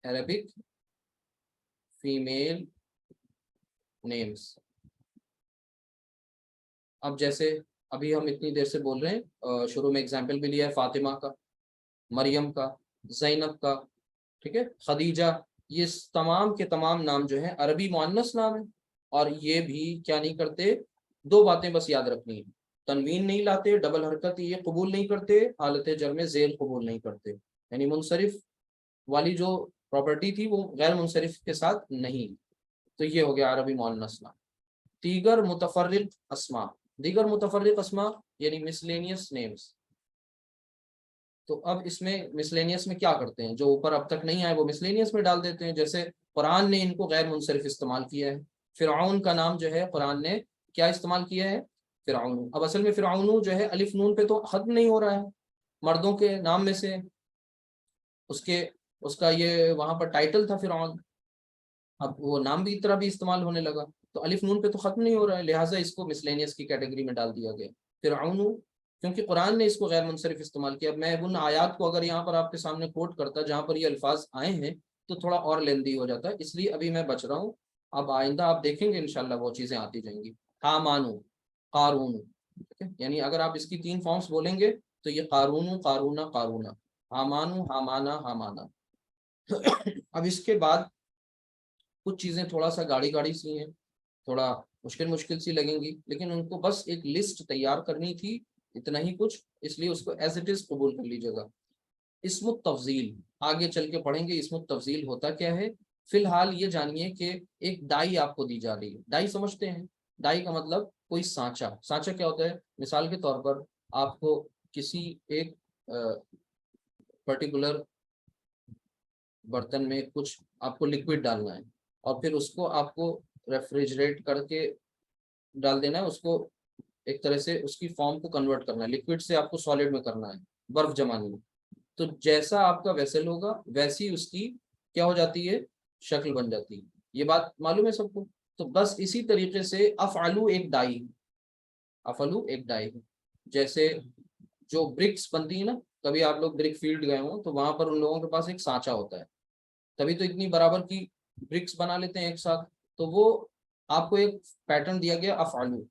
عربک فیمیل نیمز. اب جیسے ابھی ہم اتنی دیر سے بول رہے ہیں، شروع میں اگزامپل بھی لیا ہے فاطمہ کا، مریم کا، زینب کا، ٹھیک ہے، خدیجہ. یہ تمام کے تمام نام جو ہیں عربی مؤنث نام ہیں، اور یہ بھی کیا نہیں کرتے، دو باتیں بس یاد رکھنی ہیں. تنوین نہیں لاتے، ڈبل حرکت یہ قبول نہیں کرتے، حالت جر میں ذیل قبول نہیں کرتے. یعنی منصرف والی جو پراپرٹی تھی وہ غیر منصرف کے ساتھ نہیں. تو یہ ہو گیا عربی مؤنث نام. دیگر متفرق اسما، دیگر متفرق اسما یعنی مسلینیس نیمز. تو اب اس میں مسلینیس میں کیا کرتے ہیں، جو اوپر اب تک نہیں آئے وہ مسلینیس میں ڈال دیتے ہیں. جیسے قرآن نے ان کو غیر منصرف استعمال کیا ہے. فرعون کا نام جو ہے قرآن نے کیا استعمال کیا ہے، فرعون. اب اصل میں فرعون جو ہے الف نون پہ تو ختم نہیں ہو رہا ہے، مردوں کے نام میں سے اس کا یہ وہاں پر ٹائٹل تھا فرعون. اب وہ نام بھی طرح بھی استعمال ہونے لگا تو الف نون پہ تو ختم نہیں ہو رہا ہے، لہٰذا اس کو مسلینیس کی کیٹیگری میں ڈال دیا گیا فرعون، کیونکہ قرآن نے اس کو غیر منصرف استعمال کیا. اب میں ان آیات کو اگر یہاں پر آپ کے سامنے کوٹ کرتا جہاں پر یہ الفاظ آئے ہیں تو تھوڑا اور لیندی ہو جاتا ہے، اس لیے ابھی میں بچ رہا ہوں. اب آئندہ آپ دیکھیں گے انشاءاللہ وہ چیزیں آتی جائیں گی. حامانو، قارون، ٹھیک ہے، یعنی اگر آپ اس کی 3 فارمز بولیں گے تو یہ قارون، قارونا، قارونا، حامانو، حامانا، حامانا. اب اس کے بعد کچھ چیزیں تھوڑا سا گاڑی گاڑی سی ہیں، تھوڑا مشکل سی لگیں گی، لیکن ان کو بس ایک لسٹ تیار کرنی تھی، اتنا ہی کچھ، اس لیے اس کو ایز اٹ از قبول کر لیجیے گا. اسم التفضیل آگے چل کے پڑھیں گے، اسم التفضیل ہوتا کیا ہے. فی الحال یہ جانیے کہ ایک ڈائی آپ کو دی جا رہی ہے. ڈائی سمجھتے ہیں، ڈائی کا مطلب کوئی سانچہ. سانچہ کیا ہوتا ہے، مثال کے طور پر آپ کو کسی ایک پرٹیکولر برتن میں کچھ آپ کو لکوڈ ڈالنا ہے، اور پھر اس کو آپ کو ریفریجریٹ کر کے ڈال دینا ہے، اس کو ایک طرح سے اس کی فارم کو کنورٹ کرنا ہے، لکوڈ سے آپ کو سالڈ میں کرنا ہے، برف جمانی ہے. تو جیسا آپ کا ویسل ہوگا ویسی اس کی کیا ہو جاتی ہے، شکل بن جاتی ہے. یہ بات معلوم ہے سب کو. تو بس اسی طریقے سے افعلو ایک ڈائی، افعلو ایک ڈائی. جیسے جو برکس بنتی ہیں نا، کبھی آپ لوگ برک فیلڈ گئے ہوں تو وہاں پر ان لوگوں کے پاس ایک سانچہ ہوتا ہے، تبھی تو اتنی برابر کی برکس بنا لیتے ہیں ایک ساتھ. تو وہ آپ کو ایک پیٹرن دیا گیا افعلو.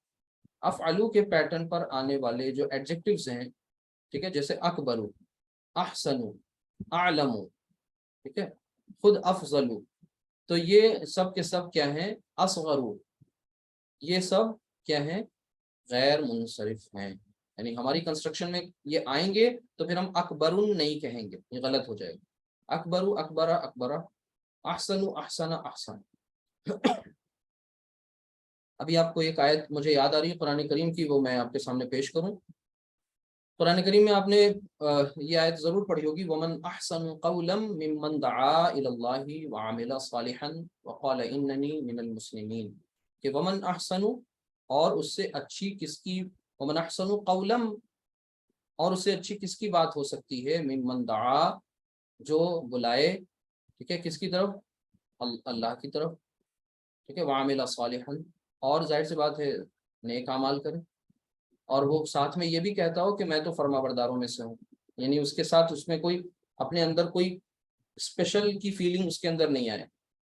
افعلو کے پیٹرن پر آنے والے جو ایڈجیکٹیوز ہیں، ٹھیک ہے، جیسے اکبرو، احسنو، اعلمو، ٹھیک ہے، خود افضلو، تو یہ سب کے سب کیا ہیں، اصغرو، یہ سب کیا ہیں، غیر منصرف ہیں. یعنی ہماری کنسٹرکشن میں یہ آئیں گے تو پھر ہم اکبرن نہیں کہیں گے، یہ غلط ہو جائے گا. اکبرو، اکبرا، اکبرا، احسنو، احسن، احسن. ابھی آپ کو ایک آیت مجھے یاد آ رہی ہے قرآن کریم کی، وہ میں آپ کے سامنے پیش کروں. قرآن کریم میں آپ نے یہ آیت ضرور پڑھی ہوگی، وَمَنْ أَحْسَنُ قَوْلًا مِّمَّنْ دَعَا إِلَى اللَّهِ وَعَمِلَ صَالِحًا وَقَالَ إِنَّنِي مِنَ الْمُسْلِمِينَ. کہ وَمَنْ أَحْسَنُ، اور اس سے اچھی کس کی، وَمَنْ أَحْسَنُ قَوْلًا، اور اس سے اچھی کس کی بات ہو سکتی ہے، مِّمَّنْ دَعَا، جو بلائے، ٹھیک ہے، کس کی طرف، اللہ کی طرف، ٹھیک ہے، وَعَمِلَ صَالِحًا، اور ظاہر سی بات ہے نیک اعمال کرے، اور وہ ساتھ میں یہ بھی کہتا ہو کہ میں تو فرما برداروں میں سے ہوں. یعنی اس کے ساتھ اس میں کوئی اپنے اندر کوئی اسپیشل کی فیلنگ اس کے اندر نہیں آئے،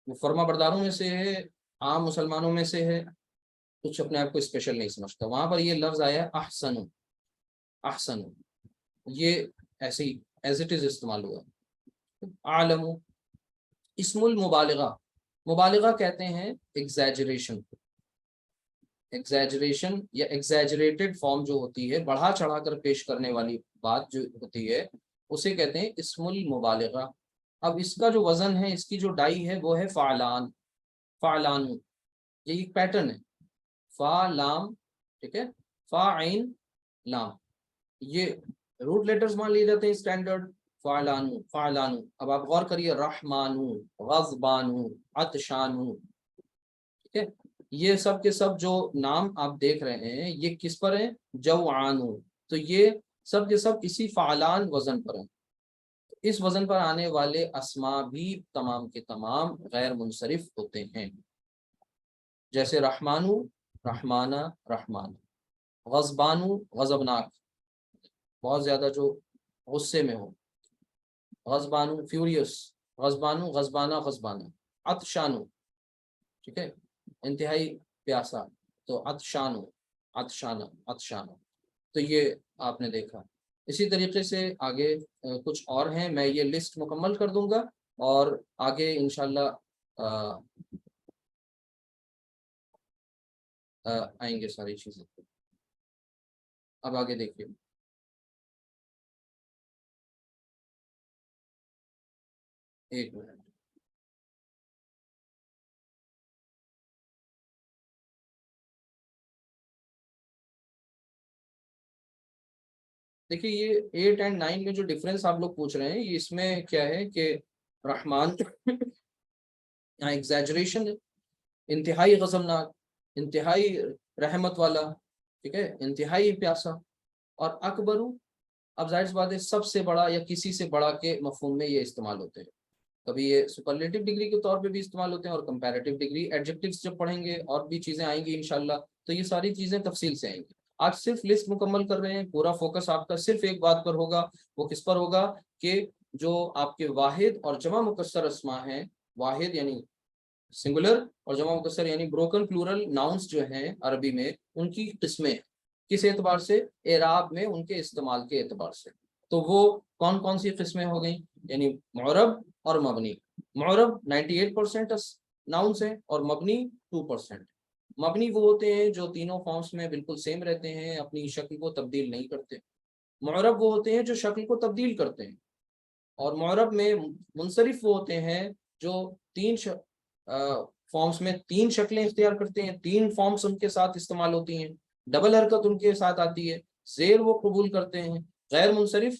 وہ فرما برداروں میں سے ہے، عام مسلمانوں میں سے ہے، کچھ اپنے آپ کو اسپیشل نہیں سمجھتا. وہاں پر یہ لفظ آیا احسن، احسن، یہ ایسے ہی ایز اٹ از استعمال ہوا. عالم، اسم المبالغہ، مبالغہ کہتے ہیں ایگزیجریشن. ایگزیجریشن یا ایگزیجریٹڈ فارم جو ہوتی ہے، بڑھا چڑھا کر پیش کرنے والی بات جو ہوتی ہے، اسے کہتے ہیں اسم المبالغہ. اب اس کا جو وزن ہے، اس کی جو ڈائی ہے وہ ہے فعلان، فعلان، یہ ایک پیٹرن ہے، فا لام، ٹھیک ہے، فا عین لام، یہ روٹ لیٹرز مان لیے جاتے ہیں اسٹینڈرڈ، فعلانو فعلانو۔ اب آپ غور کریے، رحمانو، غضبانو، عطشانو، ٹھیک ہے، یہ سب کے سب جو نام آپ دیکھ رہے ہیں یہ کس پر ہیں؟ جوعانو، تو یہ سب کے سب اسی فعلان وزن پر ہیں۔ اس وزن پر آنے والے اسما بھی تمام کے تمام غیر منصرف ہوتے ہیں، جیسے رحمانو، رحمانہ، رحمان، غضبانو، غضبناک، بہت زیادہ جو غصے میں ہو، غضبانو، فیوریس، غضبانو، غضبانہ، غضبانہ، عطشانو، ٹھیک ہے، انتہائی پیاسا، تو عطشانو، عطشانہ، عطشانہ، تو یہ آپ نے دیکھا۔ اسی طریقے سے آگے کچھ اور ہیں، میں یہ لسٹ مکمل کر دوں گا اور آگے انشاءاللہ آئیں گے ساری چیزیں۔ اب آگے دیکھیے، ایک منٹ، دیکھیے یہ 8 اور 9 میں جو ڈفرینس آپ لوگ پوچھ رہے ہیں، یہ اس میں کیا ہے کہ رحمان یہاں ایگزیجریشن ہے، انتہائی غضبناک، انتہائی رحمت والا، ٹھیک ہے، انتہائی پیاسا، اور اکبرو، اب ظاہر سی بات ہے سب سے بڑا یا کسی سے بڑا کے مفہوم میں یہ استعمال ہوتے ہیں، کبھی یہ سپرلیٹو ڈگری کے طور پہ بھی استعمال ہوتے ہیں، اور کمپیریٹو ڈگری، ایڈجیکٹیوز جب پڑھیں گے اور بھی چیزیں آئیں گی انشاءاللہ تو یہ ساری چیزیں تفصیل سے آئیں گی۔ آج صرف لسٹ مکمل کر رہے ہیں، پورا فوکس آپ کا صرف ایک بات پر ہوگا، وہ کس پر ہوگا کہ جو آپ کے واحد اور جمع مکسر اسما ہیں، واحد یعنی سنگولر اور جمع مکسر یعنی بروکن پلورل ناؤنس جو ہیں عربی میں، ان کی قسمیں کس اعتبار سے؟ اعراب میں ان کے استعمال کے اعتبار سے، تو وہ کون کون سی قسمیں ہو گئیں؟ یعنی معرب اور مبنی۔ معرب 98% ناؤنس ہیں اور مبنی 2%۔ مبنی وہ ہوتے ہیں جو تینوں فارمس میں بالکل سیم رہتے ہیں، اپنی شکل کو تبدیل نہیں کرتے۔ معرب وہ ہوتے ہیں جو شکل کو تبدیل کرتے ہیں، اور معرب میں منصرف وہ ہوتے ہیں جو تین فارمس میں تین شکلیں اختیار کرتے ہیں، تین فارمس ان کے ساتھ استعمال ہوتی ہیں، ڈبل حرکت ان کے ساتھ آتی ہے، زیر وہ قبول کرتے ہیں۔ غیر منصرف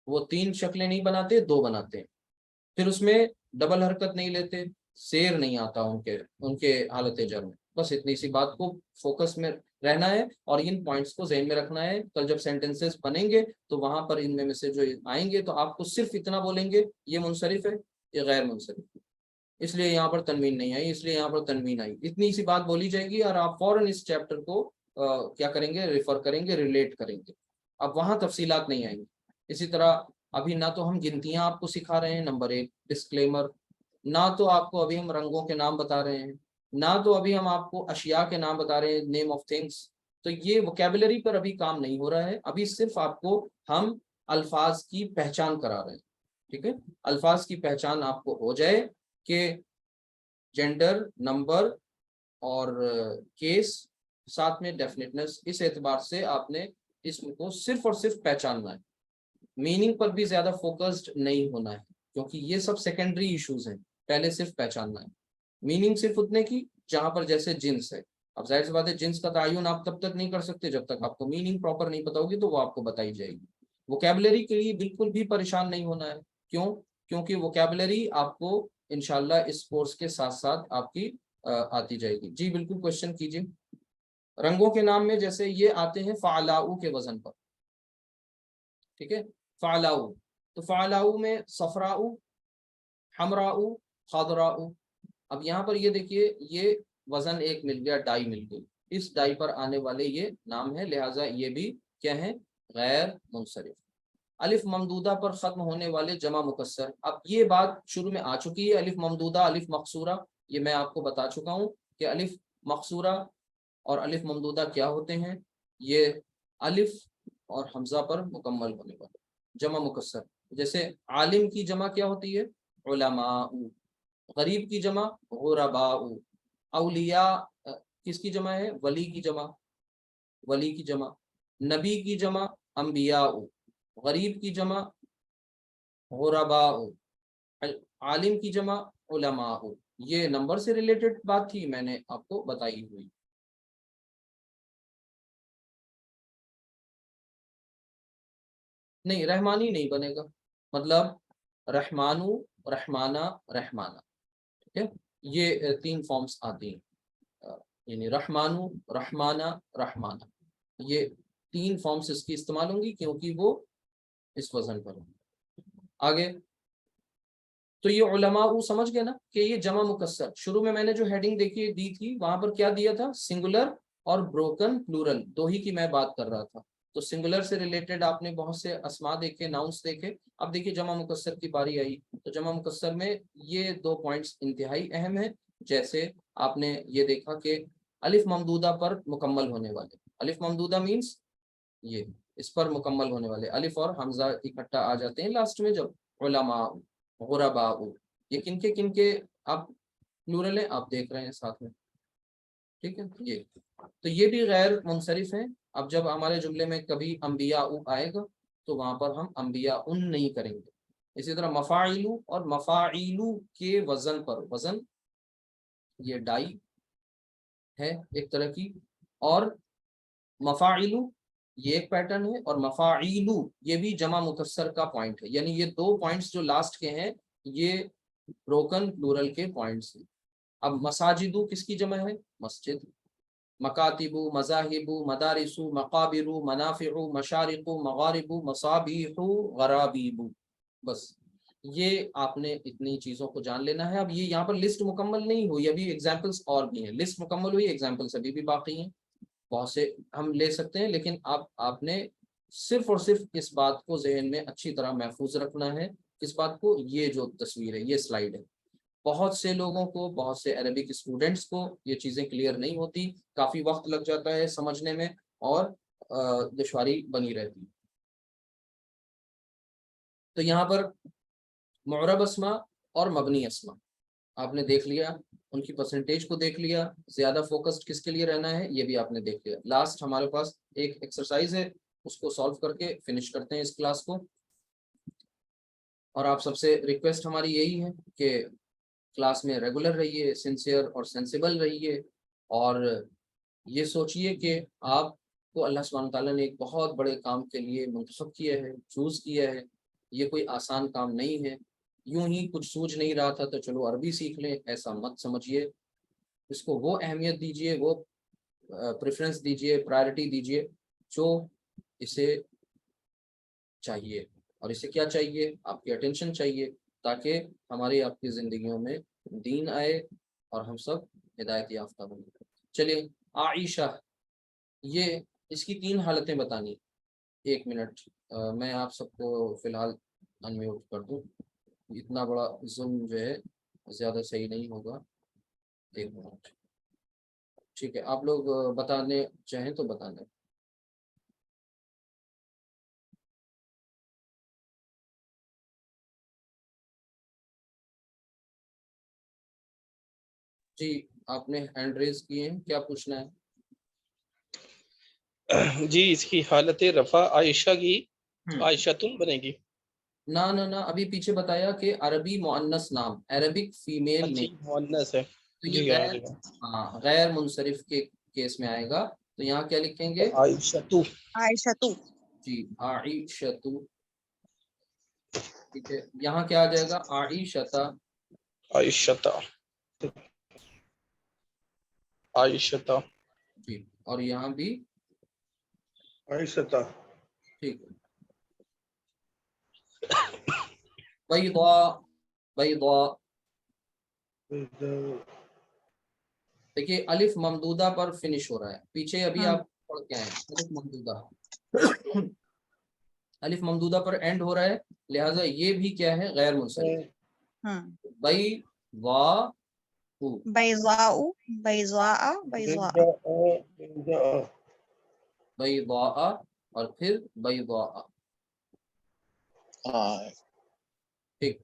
وہ تین شکلیں نہیں بناتے، دو بناتے ہیں، پھر اس میں ڈبل حرکت نہیں لیتے، زیر نہیں آتا ان کے حالت جر میں۔ بس اتنی سی بات کو فوکس میں رہنا ہے اور ان پوائنٹس کو ذہن میں رکھنا ہے، کل جب سینٹنسز بنیں گے تو وہاں پر ان میں سے جو آئیں گے تو آپ کو صرف اتنا بولیں گے یہ منصرف ہے، یہ غیر منصرف ہے، اس لیے یہاں پر تنوین نہیں آئی، اس لیے یہاں پر تنوین آئی، اتنی سی بات بولی جائے گی اور آپ فوراً اس چیپٹر کو کیا کریں گے؟ ریفر کریں گے، ریلیٹ کریں گے، اب وہاں تفصیلات نہیں آئیں گی۔ اسی طرح ابھی نہ تو ہم گنتیاں آپ کو سکھا رہے ہیں، نمبر 1 ڈسکلیمر، نہ تو آپ کو ابھی ہم رنگوں کے نام بتا رہے ہیں، نہ تو ابھی ہم آپ کو اشیاء کے نام بتا رہے ہیں، نیم آف تھنگس، تو یہ ووکیبلری پر ابھی کام نہیں ہو رہا ہے، ابھی صرف آپ کو ہم الفاظ کی پہچان کرا رہے ہیں، ٹھیک ہے، الفاظ کی پہچان آپ کو ہو جائے کہ جینڈر، نمبر اور کیس، ساتھ میں ڈیفینیٹنس، اس اعتبار سے آپ نے اسم کو صرف اور صرف پہچاننا ہے، میننگ پر بھی زیادہ فوکسڈ نہیں ہونا ہے، کیونکہ یہ سب سیکنڈری ایشوز ہیں، پہلے صرف پہچاننا ہے، میننگ صرف اتنے کی جہاں پر جیسے جنس ہے، اب ظاہر سی بات ہے جنس کا تعین آپ تب تک نہیں کر سکتے جب تک آپ کو میننگ پراپر نہیں پتا ہوگی، تو وہ آپ کو بتائی جائے گی۔ ووکیبلری کے لیے بالکل بھی پریشان نہیں ہونا ہے، کیوں؟ کیونکہ ووکیبلری آپ کو انشاءاللہ اس کورس کے ساتھ ساتھ آپ کی آتی جائے گی۔ جی بالکل، کوشچن کیجیے۔ رنگوں کے نام میں جیسے یہ آتے ہیں فعلاؤ کے وزن پر، ٹھیک ہے، فعلاؤ، تو فعلاؤ میں صفراؤ، حمراؤ، خضراؤ، اب یہاں پر یہ دیکھیے یہ وزن ایک مل گیا، ڈائی مل گئی، اس ڈائی پر آنے والے یہ نام ہے، لہٰذا یہ بھی کیا ہے؟ غیر منصرف۔ الف ممدودہ پر ختم ہونے والے جمع مکسر، اب یہ بات شروع میں آ چکی ہے، الف ممدودہ، الف مقصورہ، یہ میں آپ کو بتا چکا ہوں کہ الف مقصورہ اور الف ممدودہ کیا ہوتے ہیں، یہ الف اور حمزہ پر مکمل ہونے والے جمع مکسر، جیسے عالم کی جمع کیا ہوتی ہے؟ علماء، غریب کی جمع غرباء، اولیاء کس کی جمع ہے؟ ولی کی جمع، ولی کی جمع، نبی کی جمع انبیاء، غریب کی جمع غرباء، عالم کی جمع علماء، یہ نمبر سے ریلیٹڈ بات تھی، میں نے آپ کو بتائی ہوئی. نہیں رحمانی نہیں بنے گا، مطلب رحمانو، رحمانہ، رحمانہ، ٹھیک ہے، یہ 3 فارمز آتی ہیں، یعنی رحمانو، رحمانہ، رحمانہ، یہ 3 فارمز اس کی استعمال ہوں گی کیونکہ وہ اس وزن پر ہوں. آگے تو یہ علماء سمجھ گئے نا کہ یہ جمع مکسر. شروع میں نے جو ہیڈنگ دیکھی دی تھی وہاں پر کیا دیا تھا؟ سنگولر اور بروکن پلورل، 2 ہی کی میں بات کر رہا تھا. تو سنگولر سے ریلیٹڈ آپ نے بہت سے اسما دیکھے، ناؤنس دیکھے. اب دیکھیے جمع مکسر کی باری آئی، تو جمع مکسر میں یہ 2 پوائنٹس انتہائی اہم ہیں. جیسے آپ نے یہ دیکھا کہ الف ممدودہ پر مکمل ہونے والے، الف ممدودہ مینس یہ اس پر مکمل ہونے والے، الف اور حمزہ اکٹھا آ جاتے ہیں لاسٹ میں جب. علماء، غرباء، یہ کن کے آپ پلورل ہیں آپ دیکھ رہے ہیں ساتھ میں، ٹھیک ہے. یہ تو یہ بھی غیر منصرف ہیں. اب جب ہمارے جملے میں کبھی انبیاء آئے گا تو وہاں پر ہم انبیاء نہیں کریں گے. اسی طرح مفاعلو اور مفاعیلو کے وزن پر، وزن یہ ڈائی ہے ایک طرح کی، اور مفاعلو یہ ایک پیٹرن ہے، اور مفاعیلو یہ بھی جمع مکسر کا پوائنٹ ہے. یعنی یہ 2 پوائنٹس جو لاسٹ کے ہیں یہ بروکن پلورل کے پوائنٹس ہیں. اب مساجدو کس کی جمع ہے؟ مسجد. مکاتبو، مذاہبو، مدارسو، مقابرو، منافعو، مشارقو، مغاربو، مصابیحو، غرابیبو. بس یہ آپ نے اتنی چیزوں کو جان لینا ہے. اب یہ یہاں پر لسٹ مکمل نہیں ہوئی، ابھی ایگزامپلس اور بھی ہیں. لسٹ مکمل ہوئی، ایگزامپلس ابھی بھی باقی ہیں، بہت سے ہم لے سکتے ہیں، لیکن آپ نے صرف اور صرف اس بات کو ذہن میں اچھی طرح محفوظ رکھنا ہے. کس بات کو؟ یہ جو تصویر ہے، یہ سلائیڈ ہے. بہت سے لوگوں کو، بہت سے عربک اسٹوڈنٹس کو یہ چیزیں کلیئر نہیں ہوتی، کافی وقت لگ جاتا ہے سمجھنے میں اور دشواری بنی رہتی. تو یہاں پر معرب اسما اور مبنی اسما آپ نے دیکھ لیا، ان کی پرسنٹیج کو دیکھ لیا، زیادہ فوکسڈ کس کے لیے رہنا ہے یہ بھی آپ نے دیکھ لیا. لاسٹ ہمارے پاس ایک ایکسرسائز ہے، اس کو سالو کر کے فنش کرتے ہیں اس کلاس کو. اور آپ سب سے ریکویسٹ ہماری یہی ہے کہ کلاس میں ریگولر رہیے، سنسیئر اور سینسیبل رہیے، اور یہ سوچئے کہ آپ کو اللہ سبحانہ تعالیٰ نے ایک بہت بڑے کام کے لیے منتخب کیا ہے، چوز کیا ہے. یہ کوئی آسان کام نہیں ہے. یوں ہی کچھ سوچ نہیں رہا تھا تو چلو عربی سیکھ لیں، ایسا مت سمجھیے. اس کو وہ اہمیت دیجیے، وہ پریفرنس دیجیے، پرائرٹی دیجیے جو اسے چاہیے. اور اسے کیا چاہیے؟ آپ کی اٹینشن چاہیے، تاکہ ہماری آپ کی زندگیوں میں دین آئے اور ہم سب ہدایت یافتہ بنیں. چلیے عائشہ، یہ اس کی 3 حالتیں بتانی. 1 منٹ میں آپ سب کو فی الحال انمیوٹ کر دوں، اتنا بڑا ظلم جو ہے زیادہ صحیح نہیں ہوگا. 1 منٹ، ٹھیک ہے. آپ لوگ بتانے چاہیں تو بتا دیں. جی آپ نے ہینڈ ریز کیے ہیں، کیا پوچھنا ہے؟ جی اس کی حالت رفع عائشہ کی عائشتن بنے گی. نہ ابھی پیچھے بتایا کہ عربی مؤنث نام، عربک فیمیل نہیں، مؤنث ہے. تو یہ غیر منصرف کے کیس میں آئے گا. تو یہاں کیا لکھیں گے؟ عائشتو. عائشتو. جی عائشتو، ٹھیک ہے. یہاں کیا آ جائے گا؟ عائشتا. عائشتا. عائشتا. جی اور یہاں بھی عائشتا. ٹھیک ہے. بیضاء، بیضاء. دیکھیے الف ممدودہ پر فنش ہو رہا ہے، پیچھے ابھی آپ پڑھ کے آئے الف ممدودہ، الف ممدودہ پر اینڈ ہو رہا ہے، لہٰذا یہ بھی کیا ہے؟ غیر منصرف. بیضاء، بیضاء، بیضاء، بیضاء، بیضاء اور پھر بیضاء. ٹھیک.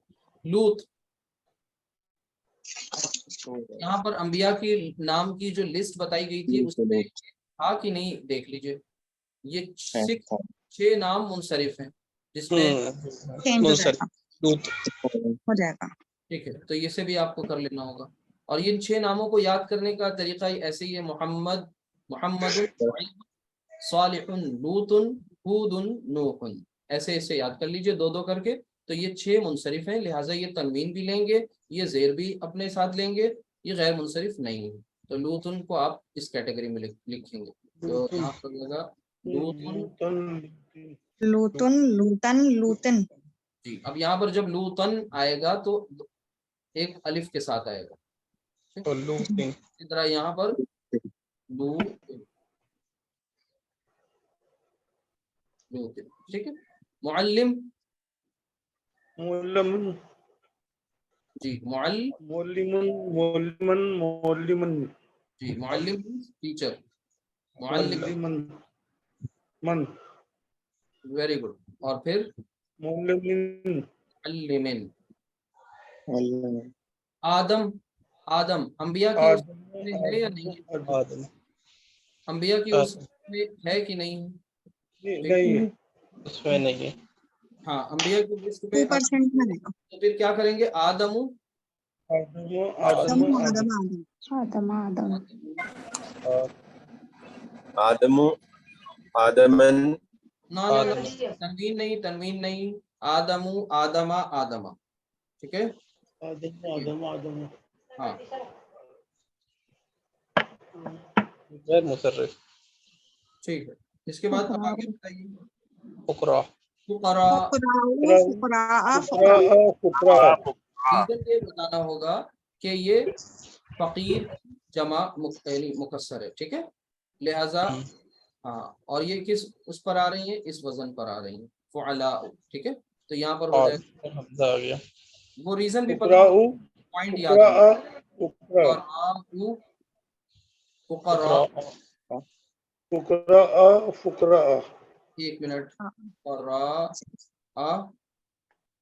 لوط، یہاں پر انبیاء کی نام کی جو لسٹ بتائی گئی تھی اس میں تھا کہ نہیں دیکھ لیجئے. یہ 6 نام منصرف ہیں جس میں لوط ہو جائے گا. ٹھیک ہے, تو یہ سے بھی آپ کو کر لینا ہوگا. اور یہ 6 ناموں کو یاد کرنے کا طریقہ ایسے ہی ہے, محمد صالح لوط ہود نوح, ایسے ایسے یاد کر لیجئے 2 کر کے. تو یہ 6 منصرف ہیں, لہٰذا یہ تنوین بھی لیں گے, یہ زیر بھی اپنے ساتھ لیں گے, یہ غیر منصرف نہیں ہے. تو لوطن کو آپ اس کیٹیگری میں لکھیں گے. تو یہاں پر لگا لوتن لوتن لوتن. جی, اب یہاں پر جب لوطن آئے گا تو ایک الف کے ساتھ آئے گا. اور لوط اسی طرح یہاں پر ٹھیک ہے. معلم جی معلمن جی, معلم ٹیچر, معلم ویری گڈ. اور پھر معلمن. آدم انبیاء کی اس میں ہے یا نہیں ہے؟ آدم انبیاء کی اس میں ہے کہ نہیں ہے؟ نہیں, اس میں نہیں ہے. ہاں, انبیاء کی لسٹ میں 2% میں رہے گا. تو پھر کیا کریں گے؟ آدم آدم آدم آدم. آدمن تنوین نہیں, آدما. ٹھیک ہے, ہاں غیر مصرف. ٹھیک ہے. اس کے بعد اب آگے بتائیے. فقراء فقراء. ریزن یہ بتانا ہوگا کہ یہ فقیر جمع مکسر ہے. ٹھیک ہے, لہذا ہاں, اور یہ کس اس پر آ رہی ہیں؟ اس وزن پر آ رہی ہیں, فعلاء. ٹھیک ہے, تو یہاں پر ہو جائے حمزہ آ گیا. وہ ریزن بھی پتا, پوائنٹ یاد ہوگا. فقراء 1 منٹ. فقراء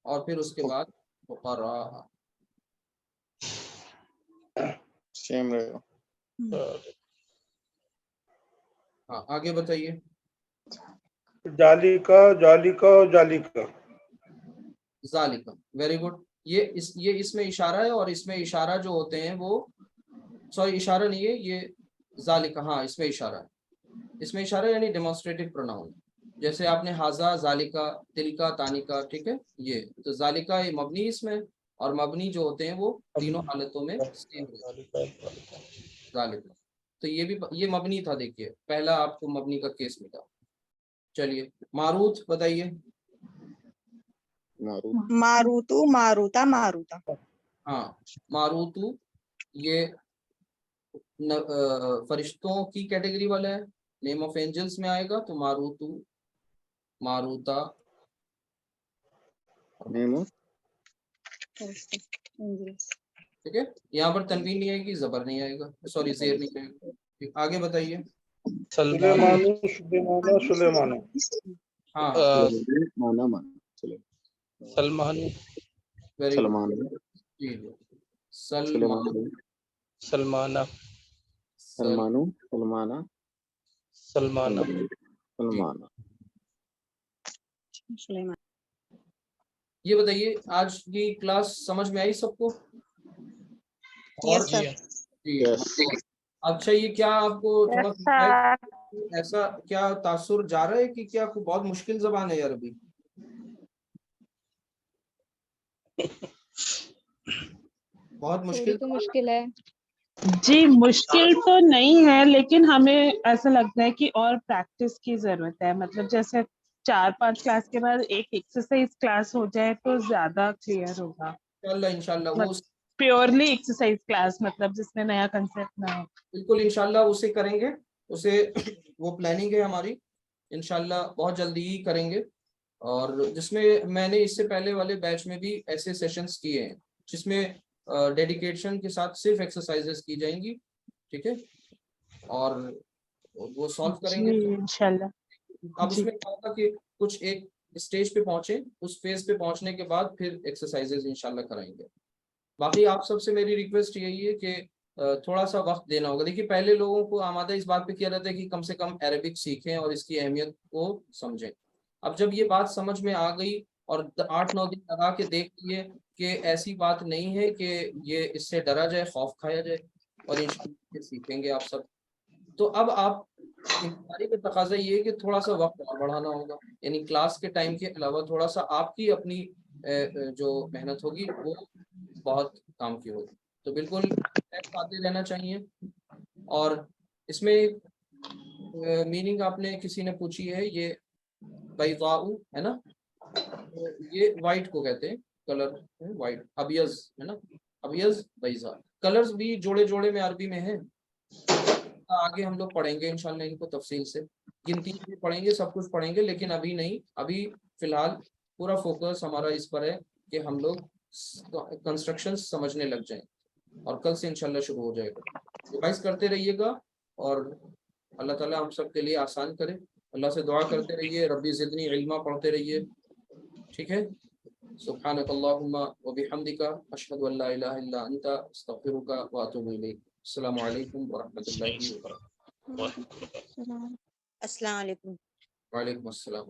اور پھر اس کے بعد فقراء. سیم رہے گا. ہاں, آگے بتائیے. جالیکا ذالکا, ویری گڈ. یہ اس میں اشارہ ہے, اور اس میں اشارہ جو ہوتے ہیں وہ اشارہ نہیں ہے یہ ذالکا. ہاں, اس میں اشارہ ہے. اس میں اشارہ یعنی ڈیمونسٹریٹو پروناؤن, جیسے آپ نے ہاذا, ذالکا, تلکا, تانکا. ٹھیک ہے, یہ تو ذالکا یہ مبنی اس میں, اور مبنی جو ہوتے ہیں وہ تینوں حالتوں میں سیم ہوتے ہیں. ذالکا تو یہ بھی یہ مبنی تھا. دیکھیے پہلا آپ کو مبنی کا کیس ملا. چلیے ماروت بتائیے. ماروتا ماروتا. ہاں, ماروتو یہ فرشتوں کی کیٹیگری والا ہے, نیم آف اینجلس میں آئے گا. تو ماروتو, ماروتا. ٹھیک ہے, یہاں پر تنوین نہیں آئے گی, زبر نہیں آئے گا, سوری زیر نہیں آئے گا. آگے بتائیے. ہاں سلمان ویری گڈ. جی سلمانہ یہ بتائیے آج کی کلاس سمجھ میں آئی سب کو؟ یس سر. جی, اچھا, یہ کیا آپ کو تھوڑا ایسا کیا تاثر جا رہا ہے کہ کیا بہت مشکل زبان ہے عربی؟ بہت مشکل ہے جی. مشکل تو نہیں ہے, لیکن ہمیں ایسا لگتا ہے کہ اور پریکٹس کی ضرورت ہے. مطلب جیسے 4-5 کلاس کے بعد ایک ایکسرسائز کلاس ہو جائے تو زیادہ کلیئر ہوگا. انشاءاللہ وہ پیورلی ایکسرسائز کلاس, مطلب جس میں نیا کنسیپٹ نہ ہو. بالکل انشاءاللہ اسے کریں گے, اسے وہ پلاننگ ہے ہماری, انشاءاللہ بہت جلدی ہی کریں گے. اور جس میں نے اس سے پہلے والے بیچ میں بھی ایسے سیشنز کیے ہیں جس میں ڈیڈیکیشن کے ساتھ صرف ایکسرسائزز کی جائیں گی. ٹھیک ہے, اور وہ سالو کریں گے انشاءاللہ. اب اس میں کیا ہوگا کہ کچھ ایک اسٹیج پہ پہنچے, اس فیز پہ پہنچنے کے بعد پھر ایکسرسائزز انشاءاللہ کرائیں گے. باقی آپ سب سے میری ریکویسٹ یہی ہے کہ تھوڑا سا وقت دینا ہوگا. دیکھیے پہلے لوگوں کو آمادہ اس بات پہ کیا رہتا ہے کہ کم سے کم عربک سیکھیں اور اس کی اہمیت کو سمجھیں. اب جب یہ بات سمجھ میں آ گئی اور 8-9 دن لگا کے دیکھ لیے کہ ایسی بات نہیں ہے کہ یہ اس سے ڈرا جائے، خوف کھایا جائے، اور انشاءاللہ سیکھیں گے آپ سب. تو اب آپ انتظاری کا تقاضا یہ ہے کہ تھوڑا سا وقت اور بڑھانا ہوگا، یعنی کلاس کے ٹائم کے علاوہ تھوڑا سا آپ کی اپنی جو محنت ہوگی وہ بہت کام کی ہوگی. تو بالکل آتے رہنا چاہیے. اور اس میں میننگ آپ نے کسی نے پوچھی ہے، یہ بیضاء ہے نا، یہ وائٹ کو کہتے ہیں، کلر وائٹ، ابیض ہے نا، ابیض بیضاء. کلرز بھی جوڑے جوڑے میں عربی میں ہیں، آگے ہم لوگ پڑھیں گے انشاءاللہ ان کو تفصیل سے، گنتی بھی پڑھیں گے، سب کچھ پڑھیں گے، لیکن ابھی نہیں. ابھی فی الحال پورا فوکس ہمارا اس پر ہے کہ ہم لوگ کنسٹرکشن سمجھنے لگ جائیں، اور کل سے انشاءاللہ شروع ہو جائے گا. ریوائز کرتے رہیے گا، اور اللہ تعالیٰ ہم سب کے لیے آسان کرے. اللہ سے دعا کرتے رہیے، ربی زدنی علما پڑھتے رہیے. ٹھیک ہے، سبحانک اللہم وبحمدک، اشہد ان لا الہ الا انت، استغفرک واتوب الیک. السلام علیکم ورحمۃ اللہ وبرکاتہ. وعلیکم السلام. السلام علیکم. وعلیکم السلام.